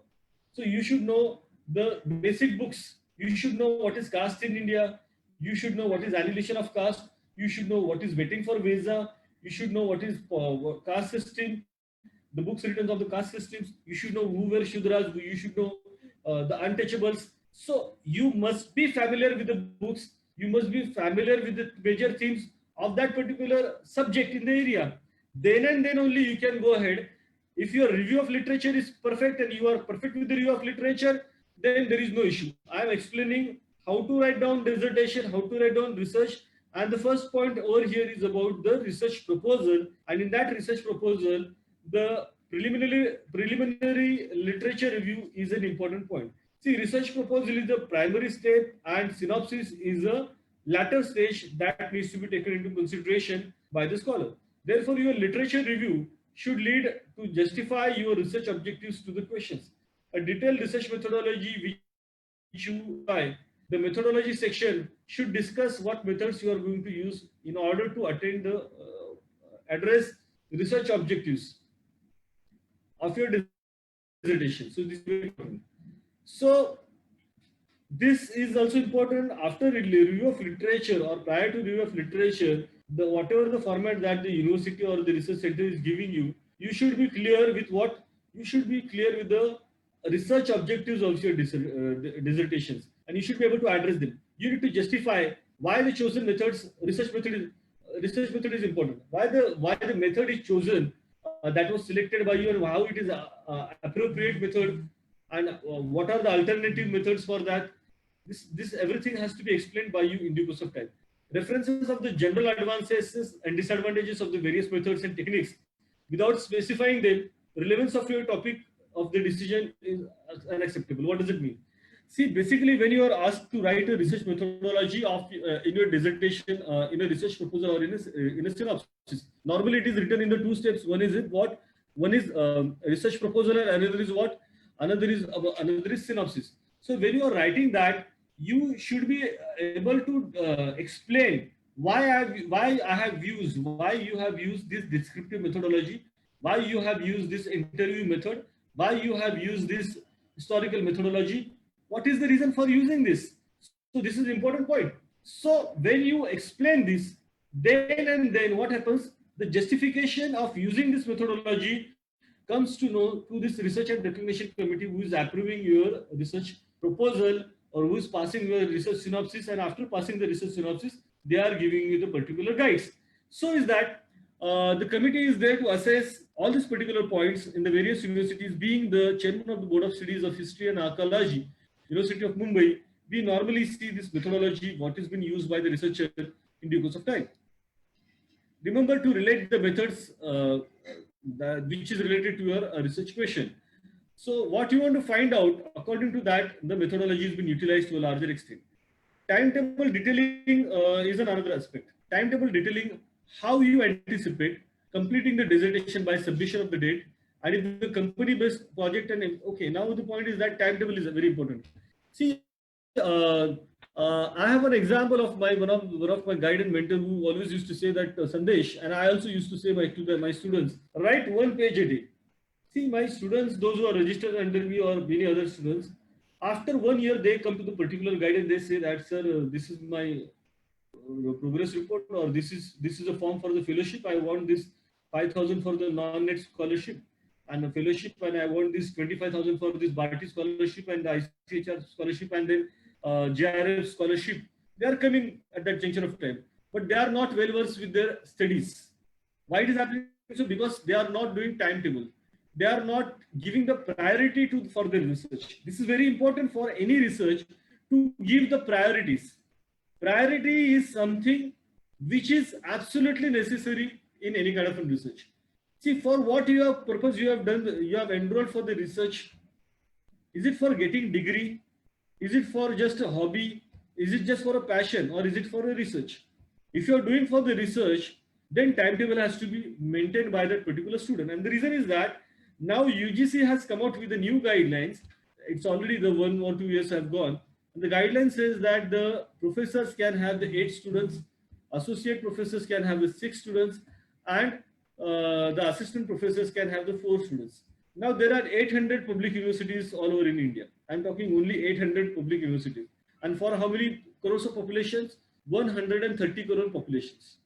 So you should know the basic books. You should know what is caste in India. You should know what is annihilation of caste. You should know what is waiting for visa. You should know what is caste system, the books written of the caste systems. You should know who were Shudras. You should know the untouchables. So you must be familiar with the books. You must be familiar with the major themes of that particular subject in the area. Then and then only you can go ahead. If your review of literature is perfect and you are perfect with the review of literature, then there is no issue. I am explaining how to write down dissertation, how to write down research. And the first point over here is about the research proposal. And in that research proposal, the preliminary literature review is an important point. See, research proposal is the primary step and synopsis is a latter stage that needs to be taken into consideration by the scholar. Therefore, your literature review should lead to justify your research objectives to the questions. A detailed research methodology which you apply, the methodology section should discuss what methods you are going to use in order to attain the address research objectives of your dissertation. So this is very important. So this is also important after review of literature or prior to review of literature. Whatever the format that the university or the research center is giving you, you should be clear with the research objectives of your dissertations, and you should be able to address them. You need to justify why the chosen research method is important. Why the method is chosen that was selected by you, and how it is appropriate method, and what are the alternative methods for that. This everything has to be explained by you in due course of time. References of the general advantages and disadvantages of the various methods and techniques without specifying them, relevance of your topic of the decision is unacceptable. What does it mean? See, basically, when you are asked to write a research methodology of in your dissertation, in a research proposal or in a synopsis, normally it is written in the two steps. One is what? One is research proposal, and another is what? Another is synopsis. So when you are writing that, you should be able to explain why you have used this descriptive methodology, why you have used this interview method, why you have used this historical methodology, what is the reason for using this. So this is an important point. So when you explain this, then and then what happens, the justification of using this methodology comes to know to this research and recognition committee who is approving your research proposal or who is passing your research synopsis, and after passing the research synopsis they are giving you the particular guides. So is that the committee is there to assess all these particular points in the various universities. Being the chairman of the Board of Studies of History and Archaeology, University of Mumbai, we normally see this methodology, what is been used by the researcher in due course of time. Remember to relate the methods which is related to your research question. So what you want to find out, according to that, the methodology has been utilized to a larger extent. Timetable detailing is another aspect. Timetable detailing how you anticipate completing the dissertation by submission of the date, and if the company-based project, and okay, now the point is that timetable is very important. See, I have an example of one of my guide and mentor who always used to say that Sandesh, and I also used to say to my students, write 1 page a day. See, my students, those who are registered under me or many other students, after 1 year, they come to the particular guide and they say that, sir, this is my progress report, or this is a form for the fellowship. I want this 5,000 for the non-net scholarship and a fellowship, and I want this 25,000 for this Bharti scholarship and the ICHR scholarship, and then JRF scholarship. They are coming at that juncture of time, but they are not well versed with their studies. Why it is happening? So because they are not doing timetable. They are not giving the priority to for the research. This is very important for any research to give the priorities. Priority is something which is absolutely necessary in any kind of research. See, for what you have purpose you have done, you have enrolled for the research. Is it for getting degree? Is it for just a hobby? Is it just for a passion, or is it for a research? If you are doing for the research, then timetable has to be maintained by that particular student. And the reason is that now UGC has come out with the new guidelines. It's already the 1 or 2 years have gone. And the guideline says that the professors can have the 8 students, associate professors can have the 6 students, and the assistant professors can have the 4 students. Now there are 800 public universities all over in India. I'm talking only 800 public universities. And for how many crores of populations? 130 crore populations.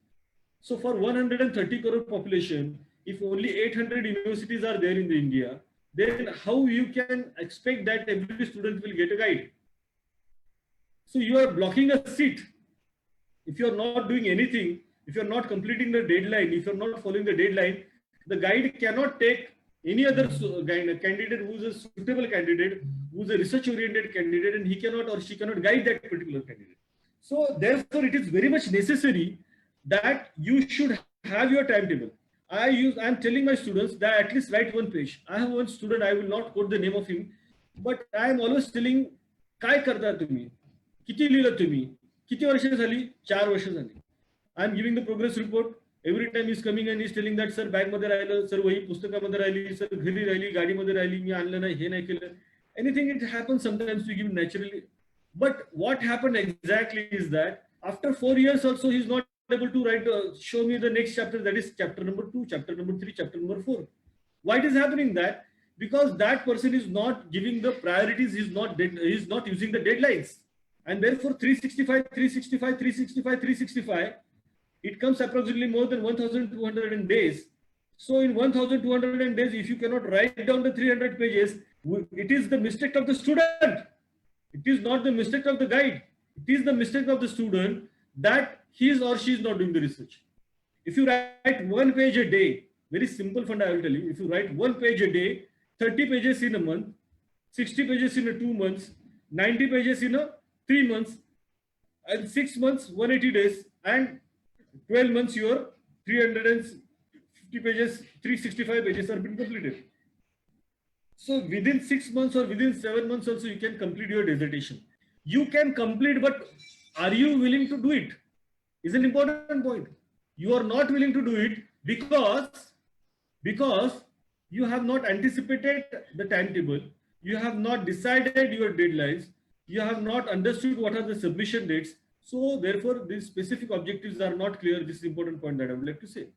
So for 130 crore population, if only 800 universities are there in the India, then how you can expect that every student will get a guide? So you are blocking a seat. If you are not doing anything, if you are not completing the deadline, if you are not following the deadline, the guide cannot take any other candidate who is a suitable candidate, who is a research-oriented candidate, and he cannot or she cannot guide that particular candidate. So therefore, it is very much necessary that you should have your timetable. I'm telling my students that at least write 1 page. I have one student, I will not quote the name of him, but I am always telling, काय करता तुम्ही? किती लिहिलं तुम्ही? किती वर्ष झाली? 4 वर्ष झाली. I am giving the progress report. Every time he's coming and he's telling that, sir, bag मध्ये राहिलं, sir, वही पुस्तकामध्ये राहिली, sir, घरी राहिली, गाडीमध्ये राहिली, मी आणलं नाही, हे नाही केलं. Anything, it happens sometimes to give naturally. But what happened exactly is that after 4 years also, he's not able to write, show me the next chapter, that is chapter number 2, chapter number 3, chapter number 4. Why it is happening that? Because that person is not giving the priorities, he's not using the deadlines. And therefore 365, 365, 365, 365, it comes approximately more than 1,200 days. So in 1,200 days, if you cannot write down the 300 pages, it is the mistake of the student. It is not the mistake of the guide. It is the mistake of the student that he is or she is not doing the research. If you write 1 page a day, very simple fund I will tell you, if you write 1 page a day, 30 pages in a month, 60 pages in a 2 months, 90 pages in a 3 months, and 6 months, 180 days, and 12 months, your 350 pages, 365 pages are being completed. So within 6 months or within 7 months also, you can complete your dissertation. You can complete, but are you willing to do it? Is an important point. You are not willing to do it because you have not anticipated the timetable. You have not decided your deadlines. You have not understood what are the submission dates. So therefore, these specific objectives are not clear. This is an important point that I would like to say.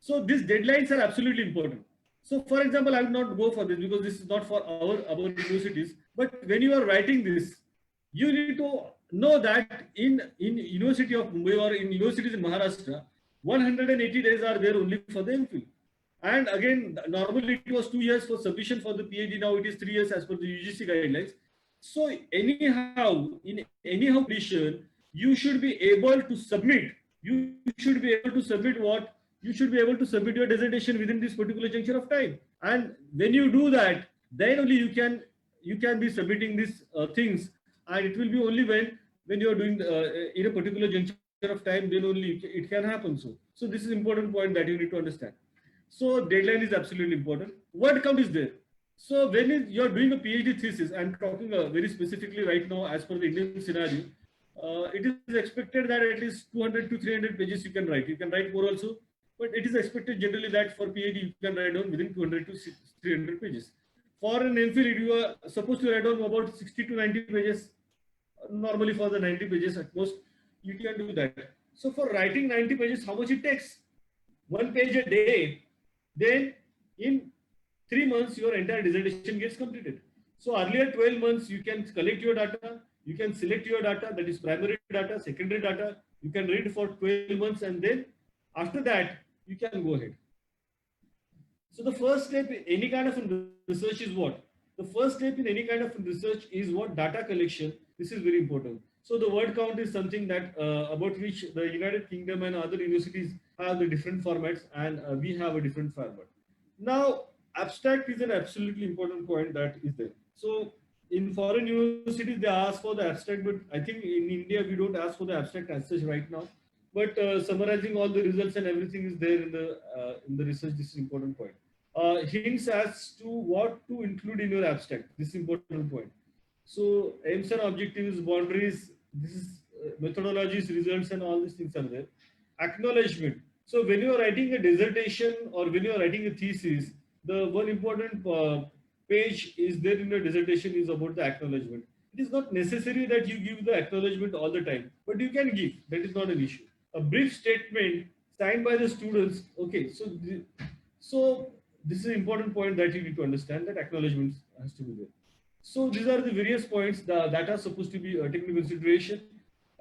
So these deadlines are absolutely important. So for example, I will not go for this because this is not for our universities. But when you are writing this, you need to know that in University of Mumbai or in universities in Maharashtra, 180 days are there only for the MPhil. And again, normally it was 2 years for submission for the PhD. Now it is 3 years as per the UGC guidelines. So anyhow, in anyhow condition, you should be able to submit. You should be able to submit what? You should be able to submit your dissertation within this particular juncture of time. And when you do that, then only you can be submitting these things, and it will be only when you are doing in a particular juncture of time, then only it can happen. So this is important point that you need to understand. So deadline is absolutely important. Word count is there. So when you're doing a PhD thesis, I'm talking very specifically right now as per the Indian scenario, it is expected that at least 200 to 300 pages you can write. You can write more also, but it is expected generally that for PhD you can write down within 200 to 300 pages. For an MPhil, you are supposed to write down about 60 to 90 pages. Normally for the 90 pages at most, you can do that. So for writing 90 pages, how much it takes? 1 page a day. Then in 3 months, your entire dissertation gets completed. So earlier 12 months, you can collect your data, you can select your data, that is primary data, secondary data, you can read for 12 months, and then after that, you can go ahead. So the first step in any kind of research is what? The first step in any kind of research is what? Data collection. This is very important. So the word count is something that about which the United Kingdom and other universities have the different formats, and we have a different format. Now, abstract is an absolutely important point that is there. So in foreign universities, they ask for the abstract, but I think in India, we don't ask for the abstract as such right now. But summarizing all the results and everything is there in the research. This is important point. Hints as to what to include in your abstract. This is important point. So aims and objectives, boundaries, this is methodologies, results, and all these things are there. Acknowledgement. So when you are writing a dissertation or when you are writing a thesis, the one important page is there in your dissertation is about the acknowledgement. It is not necessary that you give the acknowledgement all the time, but you can give. That is not an issue. A brief statement signed by the students. Okay, so this is an important point that you need to understand, that acknowledgement has to be there. So these are the various points that are supposed to be taken into consideration.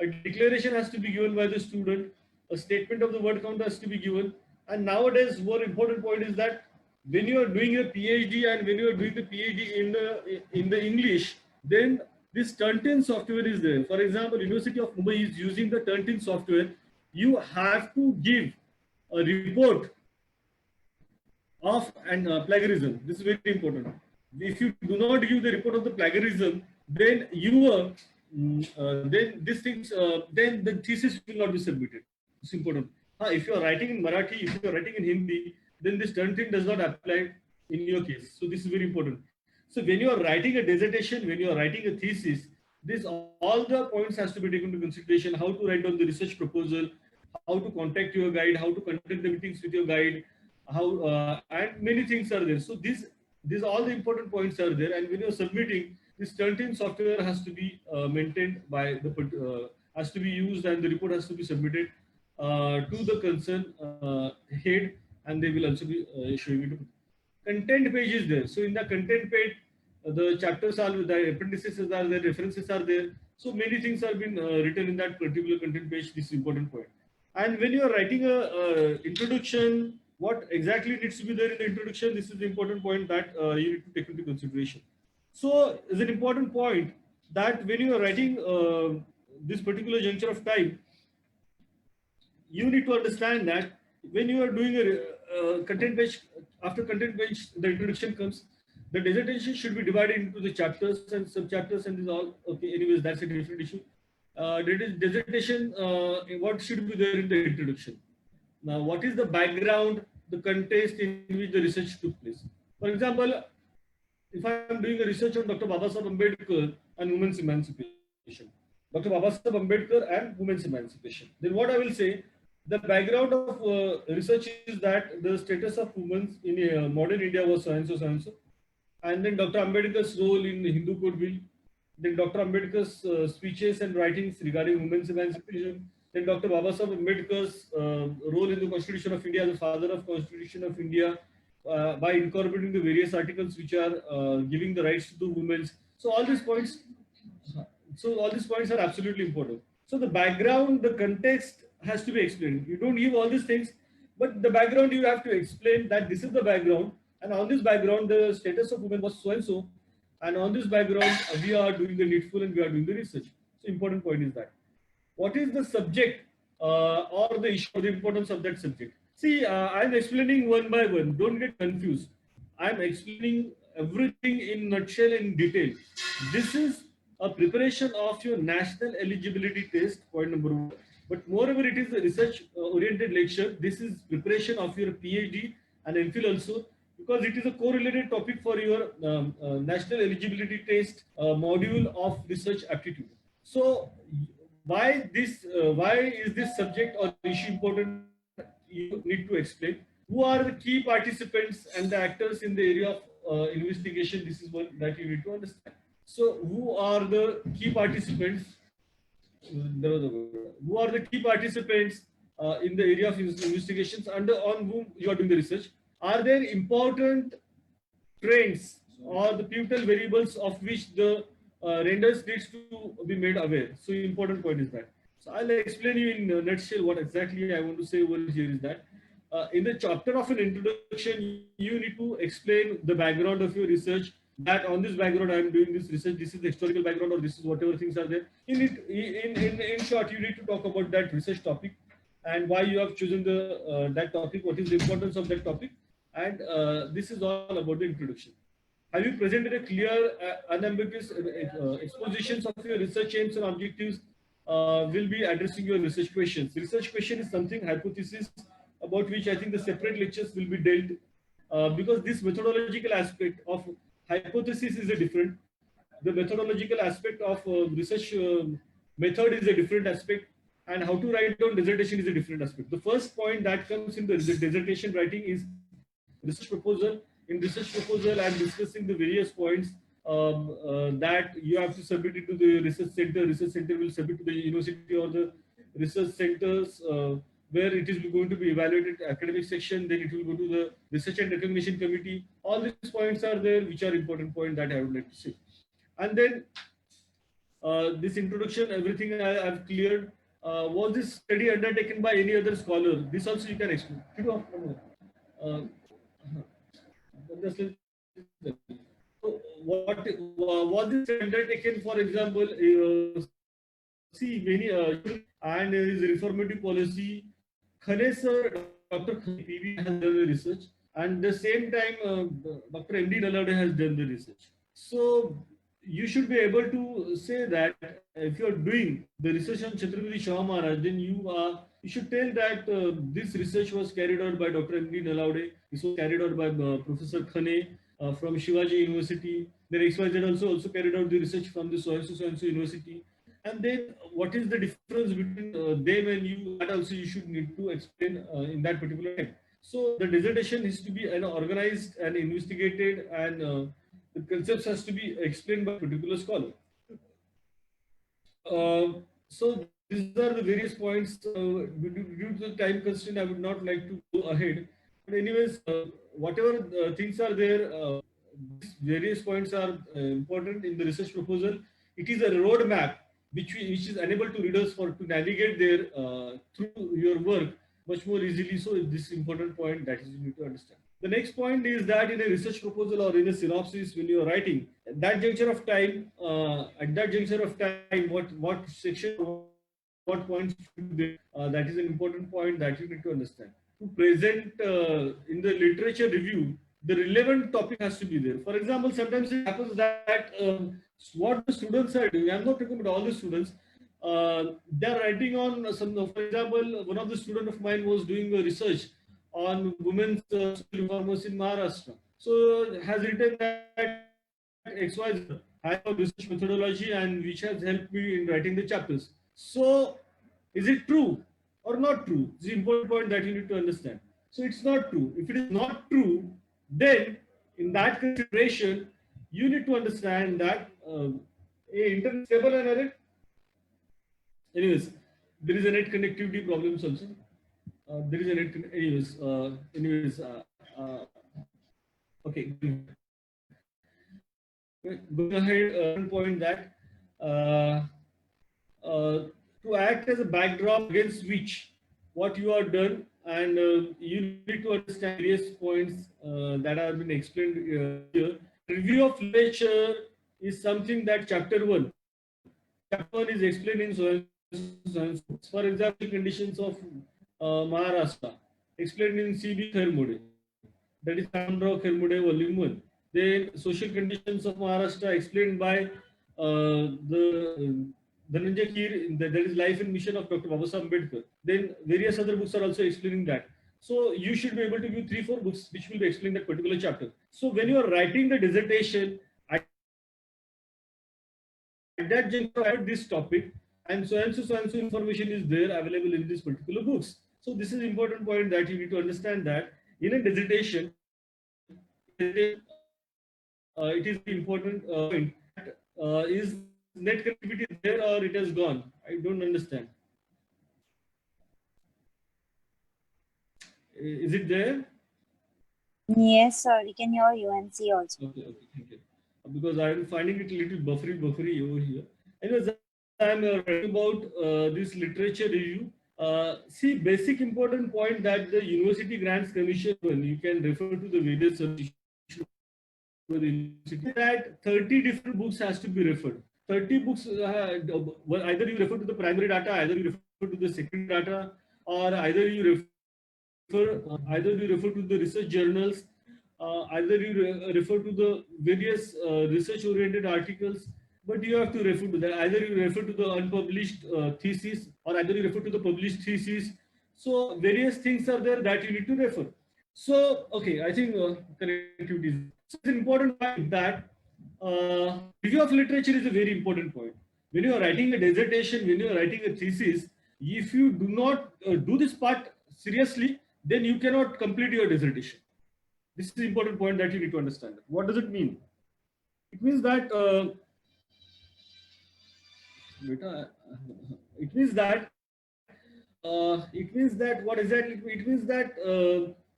A declaration has to be given by the student. A statement of the word count has to be given. And nowadays, more important point is that when you are doing a PhD and when you are doing the PhD in the English, then this Turnitin software is there. For example, University of Mumbai is using the Turnitin software. You have to give a report of plagiarism. This is very important. If you do not give the report of the plagiarism, then then these things, then the thesis will not be submitted. It's important. If you are writing in Marathi, if you are writing in Hindi, then this Turnitin does not apply in your case. So this is very important. So when you are writing a dissertation, when you are writing a thesis, this all the points has to be taken into consideration. How to write down the research proposal, how to contact your guide, how to conduct the meetings with your guide, how and many things are there. So these all the important points are there. And when you are submitting, this Turnitin software has to be maintained by the has to be used, and the report has to be submitted to the concerned head, and they will also be showing it. Content page is there. So in the content page, the chapters are there, appendices are there, references are there. So many things have been written in that particular content page. This is important point. And when you are writing a introduction, what exactly needs to be there in the introduction? This is the important point that you need to take into consideration. So it's an important point that when you are writing this particular juncture of time, you need to understand that when you are doing a content page, after content page, the introduction comes, the dissertation should be divided into the chapters and sub-chapters, and this all, okay, anyways, that's a different issue. Dissertation, what should be there in the introduction? Now, what is the background, the context in which the research took place? For example, if I am doing a research on Dr. Babasaheb Ambedkar and women's emancipation, Dr. Babasaheb Ambedkar and women's emancipation, then what I will say, the background of research is that the status of women in modern India was so and so, so and so. And then Dr. Ambedkar's role in the Hindu Code Bill, then Dr. Ambedkar's speeches and writings regarding women's emancipation. Then Dr. Babasaheb Ambedkar's role in the Constitution of India, the father of Constitution of India, by incorporating the various articles which are giving the rights to the women. So all these points, are absolutely important. So the background, the context has to be explained. You don't give all these things, but the background you have to explain that this is the background, and on this background the status of women was so and so, and on this background we are doing the needful and we are doing the research. So important point is that what is the subject or the issue, the importance of that subject. See, I'm explaining one by one. Don't get confused. I'm explaining everything in nutshell, in detail. This is a preparation of your national eligibility test, point number one. But moreover, it is a research-oriented lecture. This is preparation of your PhD and MPhil also, because it is a correlated topic for your national eligibility test module of research aptitude. So why is this subject or issue important? You need to explain who are the key participants and the actors in the area of investigation. This is one that you need to understand. So who are the key participants? Who are the key participants in the area of investigations on whom you are doing the research? Are there important trends or the pivotal variables of which the renders needs to be made aware? So important point is that. So I'll explain you in a nutshell what exactly I want to say over here is that in the chapter of an introduction, you need to explain the background of your research, that on this background I am doing this research, this is the historical background, or this is whatever things are there. In short, you need to talk about that research topic and why you have chosen the that topic, what is the importance of that topic, and this is all about the introduction. Have you presented a clear, unambiguous expositions of your research aims and objectives? Will be addressing your research questions. Research question is something, hypothesis, about which I think the separate lectures will be dealt, because this methodological aspect of hypothesis is a different, the methodological aspect of research method is a different aspect, and how to write down dissertation is a different aspect. The first point that comes in the dissertation writing is research proposal. In research proposal, I'm discussing the various points that you have to submit it to the research center. Research center will submit to the university or the research centers where it is going to be evaluated academic section. Then it will go to the research and recognition committee. All these points are there, which are important points that I would like to say. And then this introduction, everything I have cleared. Was this study undertaken by any other scholar? This also you can explain. So what was this undertaken? For example, see many and his reformative policy. Khane sir, Dr. PV has done the research, and the same time Dr. MD Nalawade has done the research. So you should be able to say that if you are doing the research on Chhatrapati Shivaji Maharaj, then you should tell that this research was carried out by Dr. M.D. Nalawade. This was carried out by Professor Khane from Shivaji University. Then XYZ also carried out the research from the so-and-so university. And then what is the difference between them and you? That also you should need to explain in that particular time. So the dissertation is to be organized and investigated, and the concepts has to be explained by a particular scholar. So these are the various points. Due to the time constraint, I would not like to go ahead. But anyways, whatever things are there, various points are important in the research proposal. It is a roadmap which is enable to readers to navigate there through your work much more easily. So this important point that is you need to understand. The next point is that in a research proposal or in a synopsis, when you are writing, at that juncture of time, what section, what points should be, that is an important point that you need to understand. To present in the literature review, the relevant topic has to be there. For example, sometimes it happens that what the students are doing, I'm not talking about all the students, they're writing on some, for example, one of the student of mine was doing a research on women's reformers in Maharashtra. So has written that XYZ has a research methodology and which has helped me in writing the chapters. So is it true or not true? It's the important point that you need to understand. So it's not true. If it is not true, then in that consideration, you need to understand that internet stable and anyways, there is a net connectivity problems also. There is a net, anyways, okay. Going ahead, point that uh, to act as a backdrop against which what you are done, and you need to understand various points that have been explained here. Review of literature is something that chapter 1. Chapter 1 is explained in for example, conditions of Maharashtra, explained in C.B. Khairmode, that is Ramrao Khairmode volume 1. Then social conditions of Maharashtra explained by the Dhananjay Keer, that is Life and Mission of Dr. Babasaheb Ambedkar. Then various other books are also explaining that. So you should be able to give 3-4 books which will be explaining that particular chapter. So when you are writing the dissertation, at that juncture, I have this topic, and so information is there available in these particular books. So this is important point that you need to understand, that in a dissertation, it is important point. Is net connectivity there or it has gone? I don't understand. Is it there? Yes, sir. We can hear you and see also. Okay, thank you. Because I'm finding it a little buffery over here. Anyways, I'm writing about this literature review. See, basic important point that the University Grants Commission, you can refer to the various that 30 different books has to be referred. 30 books, either you refer to the primary data, either you refer to the secondary data, or either you refer to the research journals, either you refer to the various research-oriented articles, but you have to refer to that. Either you refer to the unpublished thesis, or either you refer to the published thesis. So various things are there that you need to refer. So, okay, I think connectivity is an important point, that review of literature is a very important point. When you are writing a dissertation, when you are writing a thesis, if you do not do this part seriously, then you cannot complete your dissertation. This is an important point that you need to understand. What does it mean? It means that what exactly? It means that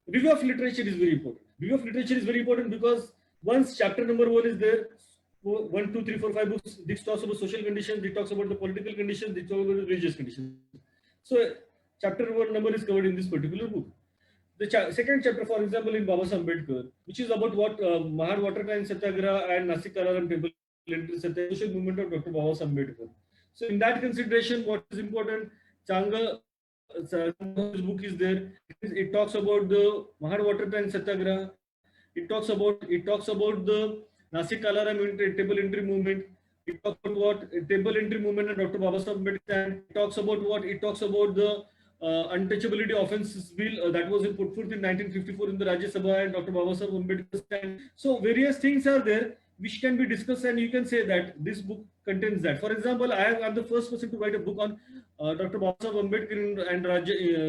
review of literature is very important. Review of literature is very important because once chapter number 1 is there, 1, 2, 3, 4, 5 books, this talks about social conditions, this talks about the political conditions, this talks about the religious conditions. So chapter 1 number is covered in this particular book. The second chapter, for example, in Babasaheb Ambedkar, which is about what Mahad Water Tank Satyagraha and Nasik Kalaram Temple social movement of Dr. Babasaheb Ambedkar. So in that consideration, what is important, Changa's book is there. It talks about the Mahad Water Tank Satyagraha. It talks about the Nasik Kalaram Temple Entry movement. It talks about what Temple Entry movement and Dr. Babasaheb Ambedkar. It talks about what? It talks about the untouchability offences bill that was put forth in 1954 in the Rajya Sabha and Dr. Babasaheb Ambedkar. So various things are there which can be discussed, and you can say that this book contains that. For example, I'm the first person to write a book on Dr. Babasaheb Ambedkar and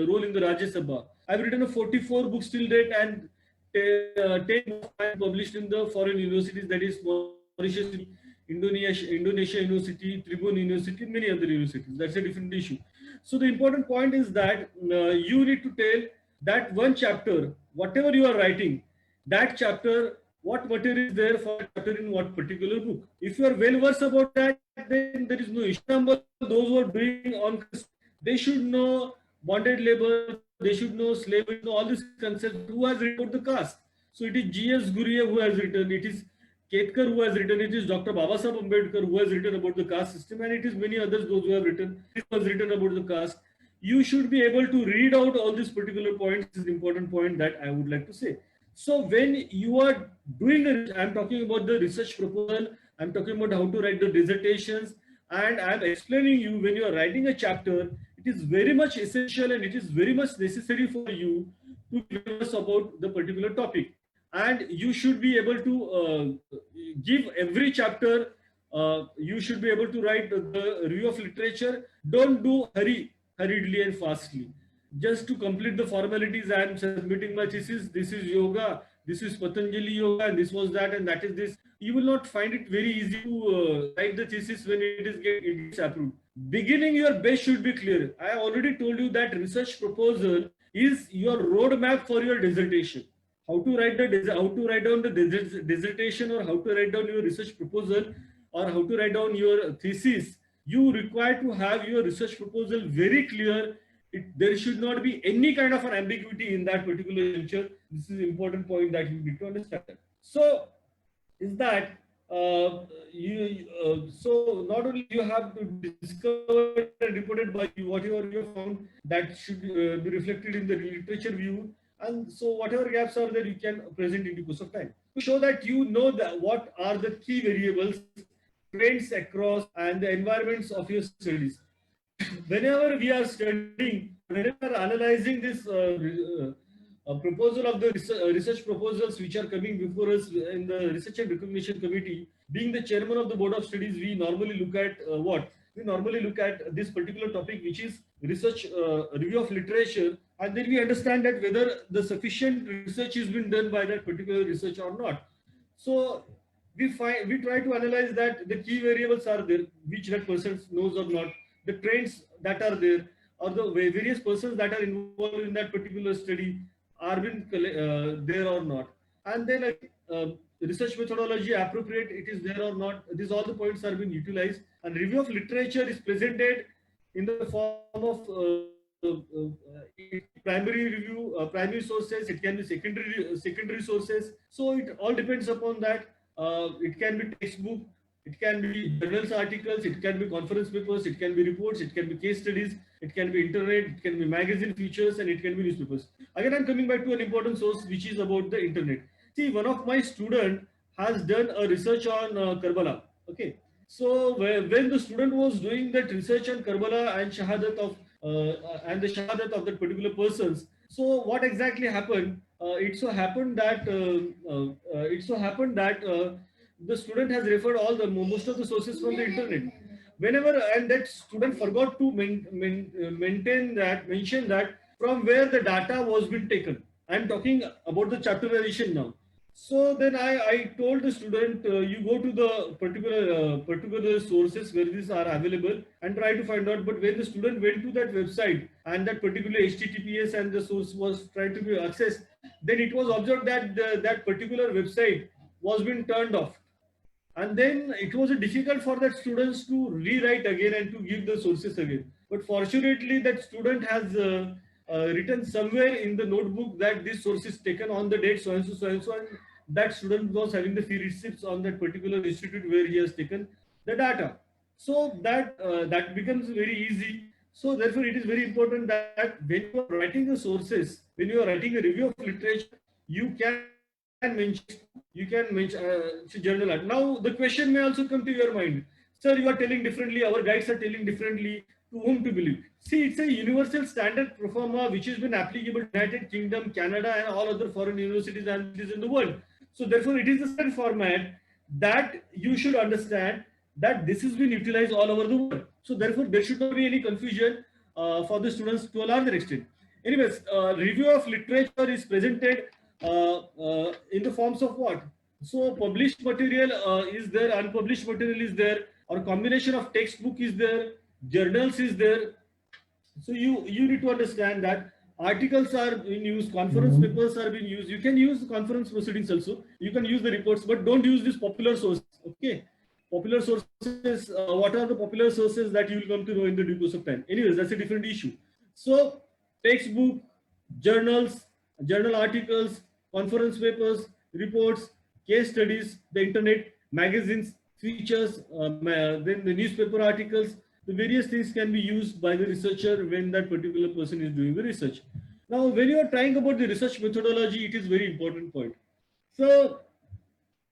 role in the Rajya Sabha. I've written a 44 books till date, and 10 published in the foreign universities, that is Mauritius, Indonesia University, Tribune University, and many other universities. That's a different issue. So the important point is that you need to tell that one chapter, whatever you are writing, that chapter, what material is there for a chapter in what particular book. If you are well versed about that, then there is no issue. Those who are doing on, they should know bonded labor, they should know slavery, know all these concepts. Who has written about the caste? So it is G.S. Gurye who has written, it is Ketkar who has written, it is Dr. Babasaheb Ambedkar who has written about the caste system, and it is many others those who have written. This was written about the caste. You should be able to read out all these particular points. This is an important point that I would like to say. So when you are doing I'm talking about the research proposal, I'm talking about how to write the dissertations, and I'm explaining you when you are writing a chapter, it is very much essential and it is very much necessary for you to give us about the particular topic. And you should be able to give every chapter, you should be able to write the review of literature. Don't do hurriedly and fastly. Just to complete the formalities, I am submitting my thesis, this is yoga, this is Patanjali Yoga, and this was that, and that is this. You will not find it very easy to write the thesis when it gets approved. Beginning, your base should be clear. I already told you that research proposal is your roadmap for your dissertation. How to write how to write down the dissertation, or how to write down your research proposal, or how to write down your thesis. You require to have your research proposal very clear. There should not be any kind of an ambiguity in that particular juncture. This is an important point that you need to understand. So, is that so not only you have to discover and reported by you whatever you found, that should be reflected in the literature view, and so whatever gaps are there you can present in the course of time to show that you know that what are the key variables, trends across, and the environments of your studies. Whenever we are studying, whenever we are analyzing this proposal of the research proposals which are coming before us in the Research and Recognition Committee, being the chairman of the Board of Studies, we normally look at what? We normally look at this particular topic, which is research review of literature, and then we understand that whether the sufficient research has been done by that particular research or not. So we try to analyze that the key variables are there, which that person knows or not, the trends that are there, or the various persons that are involved in that particular study are been there or not, and then research methodology appropriate, it is there or not. These all the points are being utilized, and review of literature is presented in the form of primary review, primary sources. It can be secondary sources. So it all depends upon that. It can be textbook, it can be journals articles, it can be conference papers, it can be reports, it can be case studies, it can be internet, it can be magazine features, and it can be newspapers. Again, I'm coming back to an important source, which is about the internet. See, one of my student has done a research on Karbala. Okay, so when the student was doing that research on Karbala and Shahadat of and the Shahadat of that particular persons, so what exactly happened? It so happened that the student has referred all the most of the sources from the internet. Whenever, and that student forgot to mention that from where the data was been taken. I'm talking about the chapterization now. So then I told the student, you go to the particular sources where these are available and try to find out. But when the student went to that website and that particular HTTPS and the source was trying to be accessed, then it was observed that that particular website was being turned off. And then it was difficult for that students to rewrite again and to give the sources again. But fortunately, that student has written somewhere in the notebook that this source is taken on the date so and so, and that student was having the fee receipts on that particular institute where he has taken the data. So that becomes very easy. So therefore, it is very important that when you are writing the sources, when you are writing a review of literature, you can mention journal. Now the question may also come to your mind, sir, you are telling differently, our guides are telling differently, to whom to believe? See, it's a universal standard pro forma which has been applicable to United Kingdom, Canada, and all other foreign universities and cities in the world. So therefore, it is the same format that you should understand that this has been utilized all over the world. So therefore, there should not be any confusion for the students to a larger extent. Anyways, review of literature is presented in the forms of what? So published material is there, unpublished material is there, or combination of textbook is there, journals is there. So you need to understand that articles are being used, conference papers are being used. You can use the conference proceedings also. You can use the reports, but don't use this popular source. Okay, popular sources. What are the popular sources that you will come to know in the due course of time? Anyways, that's a different issue. So textbook, journals, journal articles, conference papers, reports, case studies, the internet, magazines, features, then the newspaper articles, the various things can be used by the researcher when that particular person is doing the research. Now, when you are trying about the research methodology, it is very important point. So,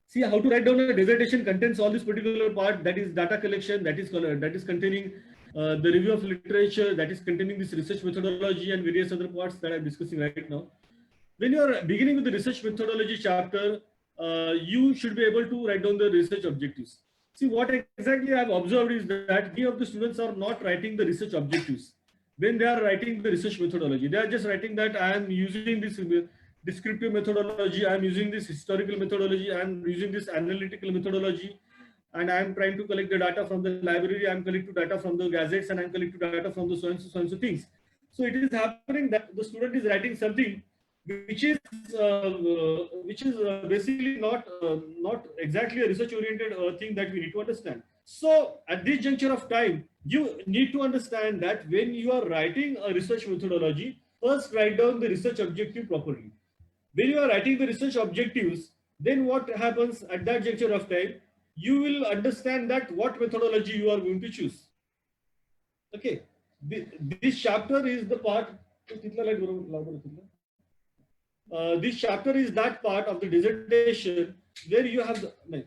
see, how to write down a dissertation contains all this particular part, that is data collection, that is containing the review of literature, that is containing this research methodology and various other parts that I'm discussing right now. When you are beginning with the research methodology chapter, you should be able to write down the research objectives. See, what exactly I have observed is that many of the students are not writing the research objectives when they are writing the research methodology. They are just writing that I am using descriptive methodology, I'm using this historical methodology, I'm using this analytical methodology, and I'm trying to collect the data from the library, I'm collecting data from the gazettes, and I'm collecting data from the so and so things. So it is happening that the student is writing something which is basically not exactly a research oriented thing that we need to understand. So at this juncture of time, you need to understand that when you are writing a research methodology, first write down the research objective properly. When you are writing the research objectives, then what happens at that juncture of time, you will understand that what methodology you are going to choose. Okay, this chapter is the part. This chapter is that part of the dissertation where you have the. I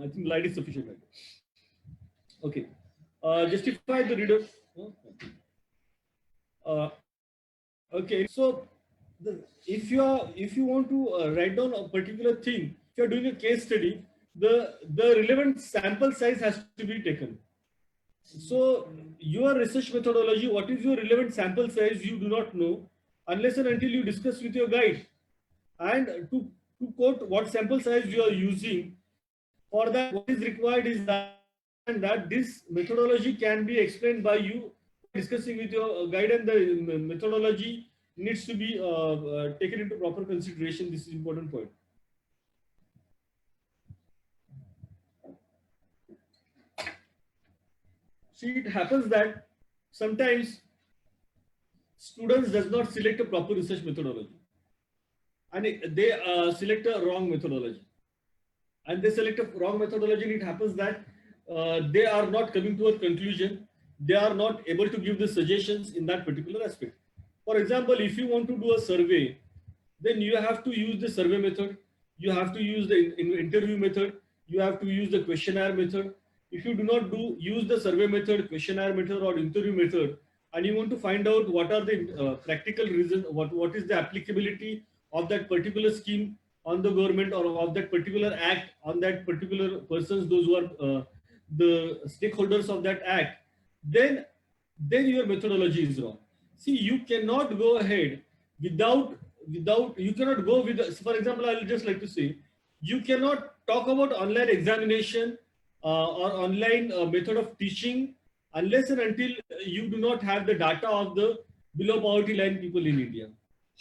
think light is sufficient. Right? Okay. Justify the reader. Okay. So, if you want to write down a particular thing, if you are doing a case study, the relevant sample size has to be taken. So your research methodology, what is your relevant sample size, you do not know unless and until you discuss with your guide. And to quote what sample size you are using, for that what is required is that this methodology can be explained by you discussing with your guide, and the methodology needs to be taken into proper consideration. This is important point. See, it happens that sometimes students does not select a proper research methodology, and they select a wrong methodology. And they select a wrong methodology, and it happens that they are not coming to a conclusion. They are not able to give the suggestions in that particular aspect. For example, if you want to do a survey, then you have to use the survey method. You have to use the interview method. You have to use the questionnaire method. If you do not use the survey method, questionnaire method, or interview method, and you want to find out what are the practical reasons, what is the applicability of that particular scheme on the government, or of that particular act on that particular persons, those who are the stakeholders of that act, then your methodology is wrong. See, you cannot go ahead without you cannot go with, for example, I will just like to say, you cannot talk about online examination or online method of teaching unless and until you do not have the data of the below poverty line people in India.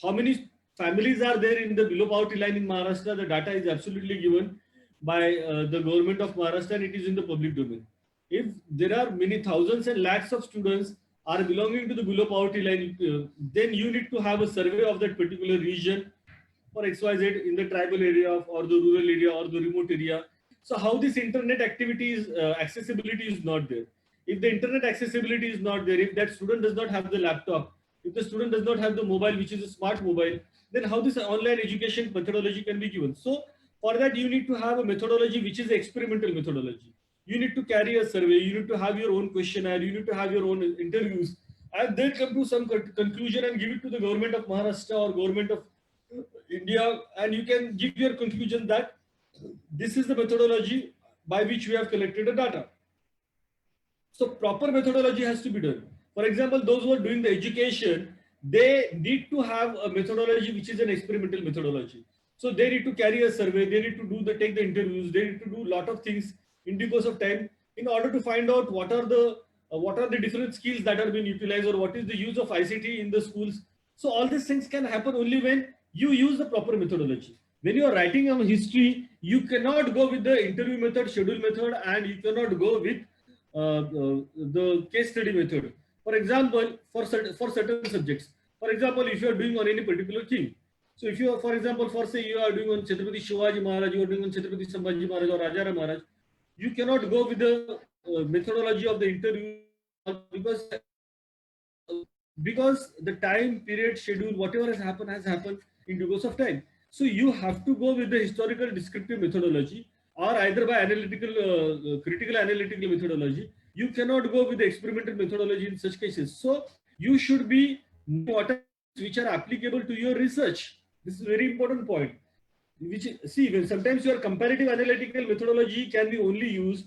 How many families are there in the below poverty line in Maharashtra? The data is absolutely given by the government of Maharashtra, and it is in the public domain. If there are many thousands and lakhs of students are belonging to the below poverty line, then you need to have a survey of that particular region for XYZ in the tribal area or the rural area or the remote area. So how this internet activities accessibility is not there. If the internet accessibility is not there, if that student does not have the laptop, if the student does not have the mobile, which is a smart mobile, then how this online education methodology can be given? So for that, you need to have a methodology which is experimental methodology. You need to carry a survey, you need to have your own questionnaire, you need to have your own interviews, and then come to some conclusion and give it to the government of Maharashtra or government of India, and you can give your conclusion that this is the methodology by which we have collected the data. So proper methodology has to be done. For example, those who are doing the education, they need to have a methodology which is an experimental methodology. So they need to carry a survey, they need to take the interviews, they need to do a lot of things in due course of time in order to find out what are the different skills that are being utilized, or what is the use of ICT in the schools. So all these things can happen only when you use the proper methodology. When you are writing a history, you cannot go with the interview method, schedule method, and you cannot go with the case study method. For example, for certain subjects. For example, if you are doing on any particular thing. So if you are, for example, for say you are doing on Chhatrapati Shivaji Maharaj, you are doing on Chhatrapati Sambhaji Maharaj or Rajaram Maharaj, you cannot go with the methodology of the interview because the time period schedule, whatever has happened in due course of time. So you have to go with the historical descriptive methodology, or either by critical analytical methodology. You cannot go with the experimental methodology in such cases. So you should be which are applicable to your research. This is a very important point. When sometimes your comparative analytical methodology can be only used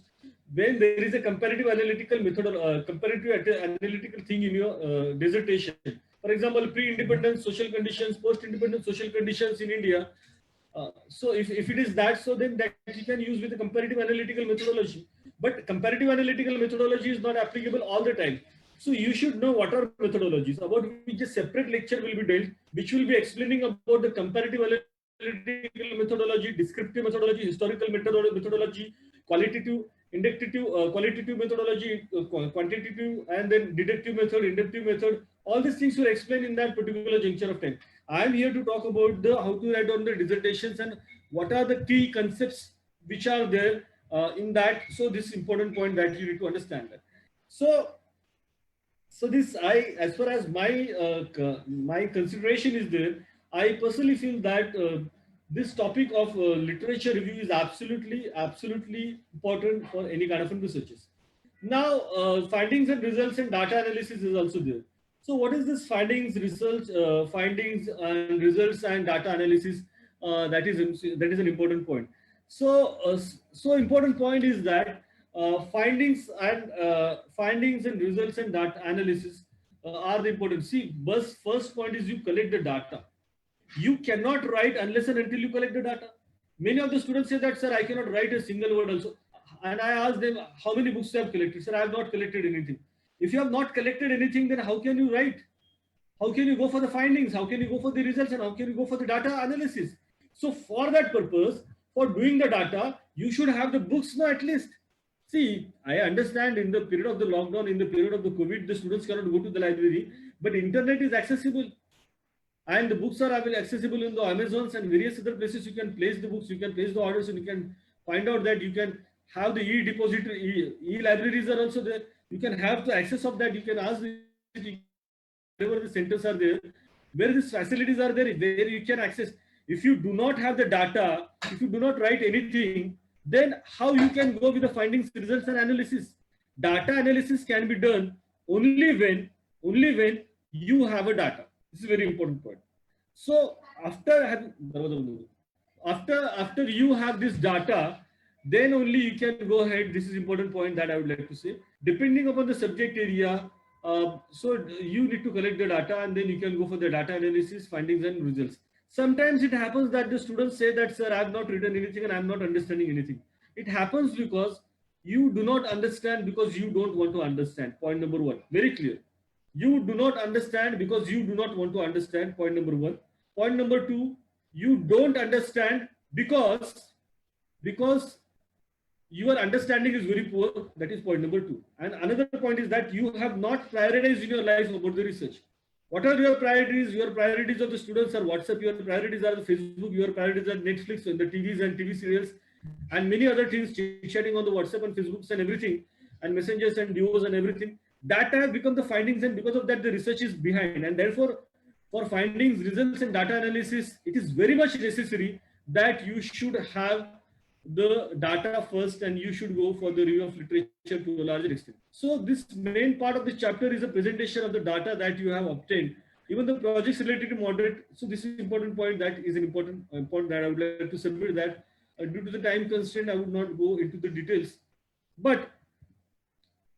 when there is a comparative analytical method or comparative analytical thing in your dissertation. For example, pre-independence social conditions, post-independence social conditions in India. So if it is that, so then that you can use with a comparative analytical methodology. But comparative analytical methodology is not applicable all the time. So you should know what are methodologies, about which a separate lecture will be dealt, which will be explaining about the comparative analytical methodology, descriptive methodology, historical methodology, qualitative, inductive, qualitative methodology, quantitative, and then deductive method, inductive method. All these things will explain in that particular juncture of time. I am here to talk about the how to write down the dissertations and what are the key concepts which are there in that. So this important point that you need to understand that. So this as far as my consideration is there, I personally feel that this topic of literature review is absolutely important for any kind of researches. Now, findings and results and data analysis is also there. So what is this findings, research, findings and results and data analysis? That is an important point. So important point is that findings and results and data analysis are the important. See, first point is you collect the data. You cannot write unless and until you collect the data. Many of the students say that, sir, I cannot write a single word also. And I ask them, how many books you have collected? Sir, I have not collected anything. If you have not collected anything, then how can you write? How can you go for the findings? How can you go for the results? And how can you go for the data analysis? So for that purpose, for doing the data, you should have the books now at least. See, I understand in the period of the lockdown, in the period of the COVID, the students cannot go to the library, but internet is accessible. And the books are accessible in the Amazons and various other places. You can place the books, you can place the orders, and you can find out that you can have the e-depository, e-libraries are also there. You can have the access of that. You can ask wherever the centers are there, where these facilities are there, where you can access. If you do not have the data, if you do not write anything, then how you can go with the findings, results, and analysis? Data analysis can be done only when you have a data. This is a very important point. So after you have this data, then only you can go ahead. This is important point that I would like to say. Depending upon the subject area, so you need to collect the data and then you can go for the data analysis, findings and results. Sometimes it happens that the students say that, sir, I have not written anything and I am not understanding anything. It happens because you do not understand because you don't want to understand. Point number one, very clear. You do not understand because you do not want to understand. Point number one. Point number two, you don't understand because your understanding is very poor. That is point number two. And another point is that you have not prioritized in your life about the research. What are your priorities? Your priorities of the students are WhatsApp. Your priorities are the Facebook. Your priorities are Netflix and the TVs and TV serials and many other things, chatting on the WhatsApp and Facebooks and everything, and messengers and duos and everything. Data has become the findings, and because of that, the research is behind. And therefore, for findings, results, and data analysis, it is very much necessary that you should have the data first, and you should go for the review of literature to a larger extent. So this main part of the chapter is a presentation of the data that you have obtained. Even the projects related to moderate. So this is important point. That is an important point that I would like to submit that due to the time constraint, I would not go into the details. But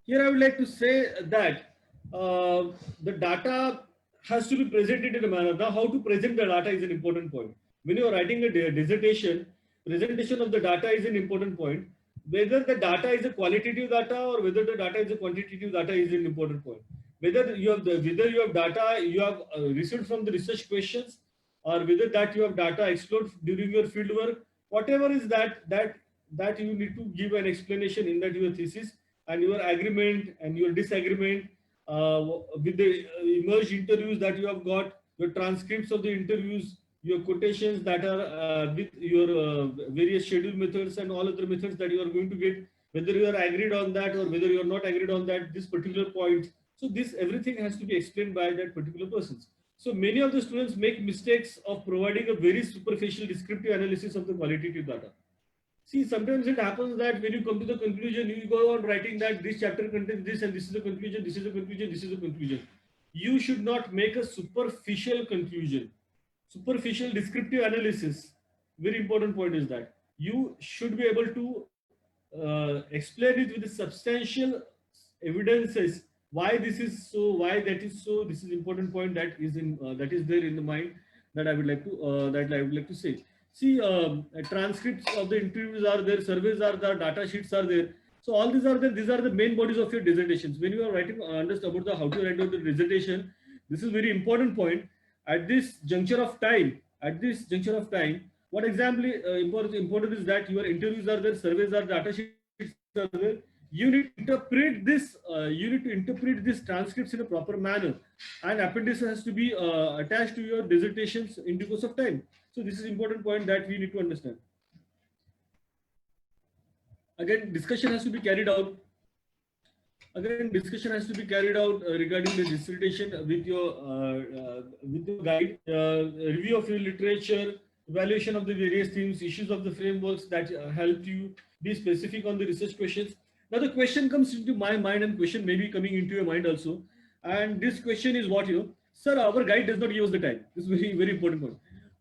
here I would like to say that the data has to be presented in a manner. Now, how to present the data is an important point. When you are writing a dissertation, presentation of the data is an important point. Whether the data is a qualitative data or whether the data is a quantitative data is an important point. Whether you have data you have received from the research questions, or whether that you have data explored during your field work, whatever is that you need to give an explanation in that your thesis, and your agreement and your disagreement with the emerged interviews that you have got, your transcripts of the interviews, your quotations that are with your various schedule methods and all other methods that you are going to get, whether you are agreed on that or whether you are not agreed on that, this particular point. So this everything has to be explained by that particular person. So many of the students make mistakes of providing a very superficial descriptive analysis of the qualitative data. See, sometimes it happens that when you come to the conclusion, you go on writing that this chapter contains this and this is the conclusion, this is the conclusion, this is the conclusion. You should not make a superficial conclusion. Superficial descriptive analysis. Very important point is that you should be able to explain it with the substantial evidences why this is so, why that is so. This is important point that is in that is there in the mind that I would like to say. See, transcripts of the interviews are there, surveys are there, data sheets are there. So all these are there. These are the main bodies of your dissertations. When you are writing, understand about the how to write out the dissertation. This is very important point at this juncture of time. At this juncture of time, what exactly important is that your interviews are there, surveys are, data sheets are there. You need to interpret this. You need to interpret these transcripts in a proper manner, and appendix has to be attached to your dissertations in due course of time. So this is important point that we need to understand. Again, discussion has to be carried out. Again, discussion has to be carried out regarding the dissertation with your guide, review of your literature, evaluation of the various themes, issues of the frameworks that help you be specific on the research questions. Now the question comes into my mind, and question may be coming into your mind also. And this question is what, sir, our guide does not give us the time. This is very important point.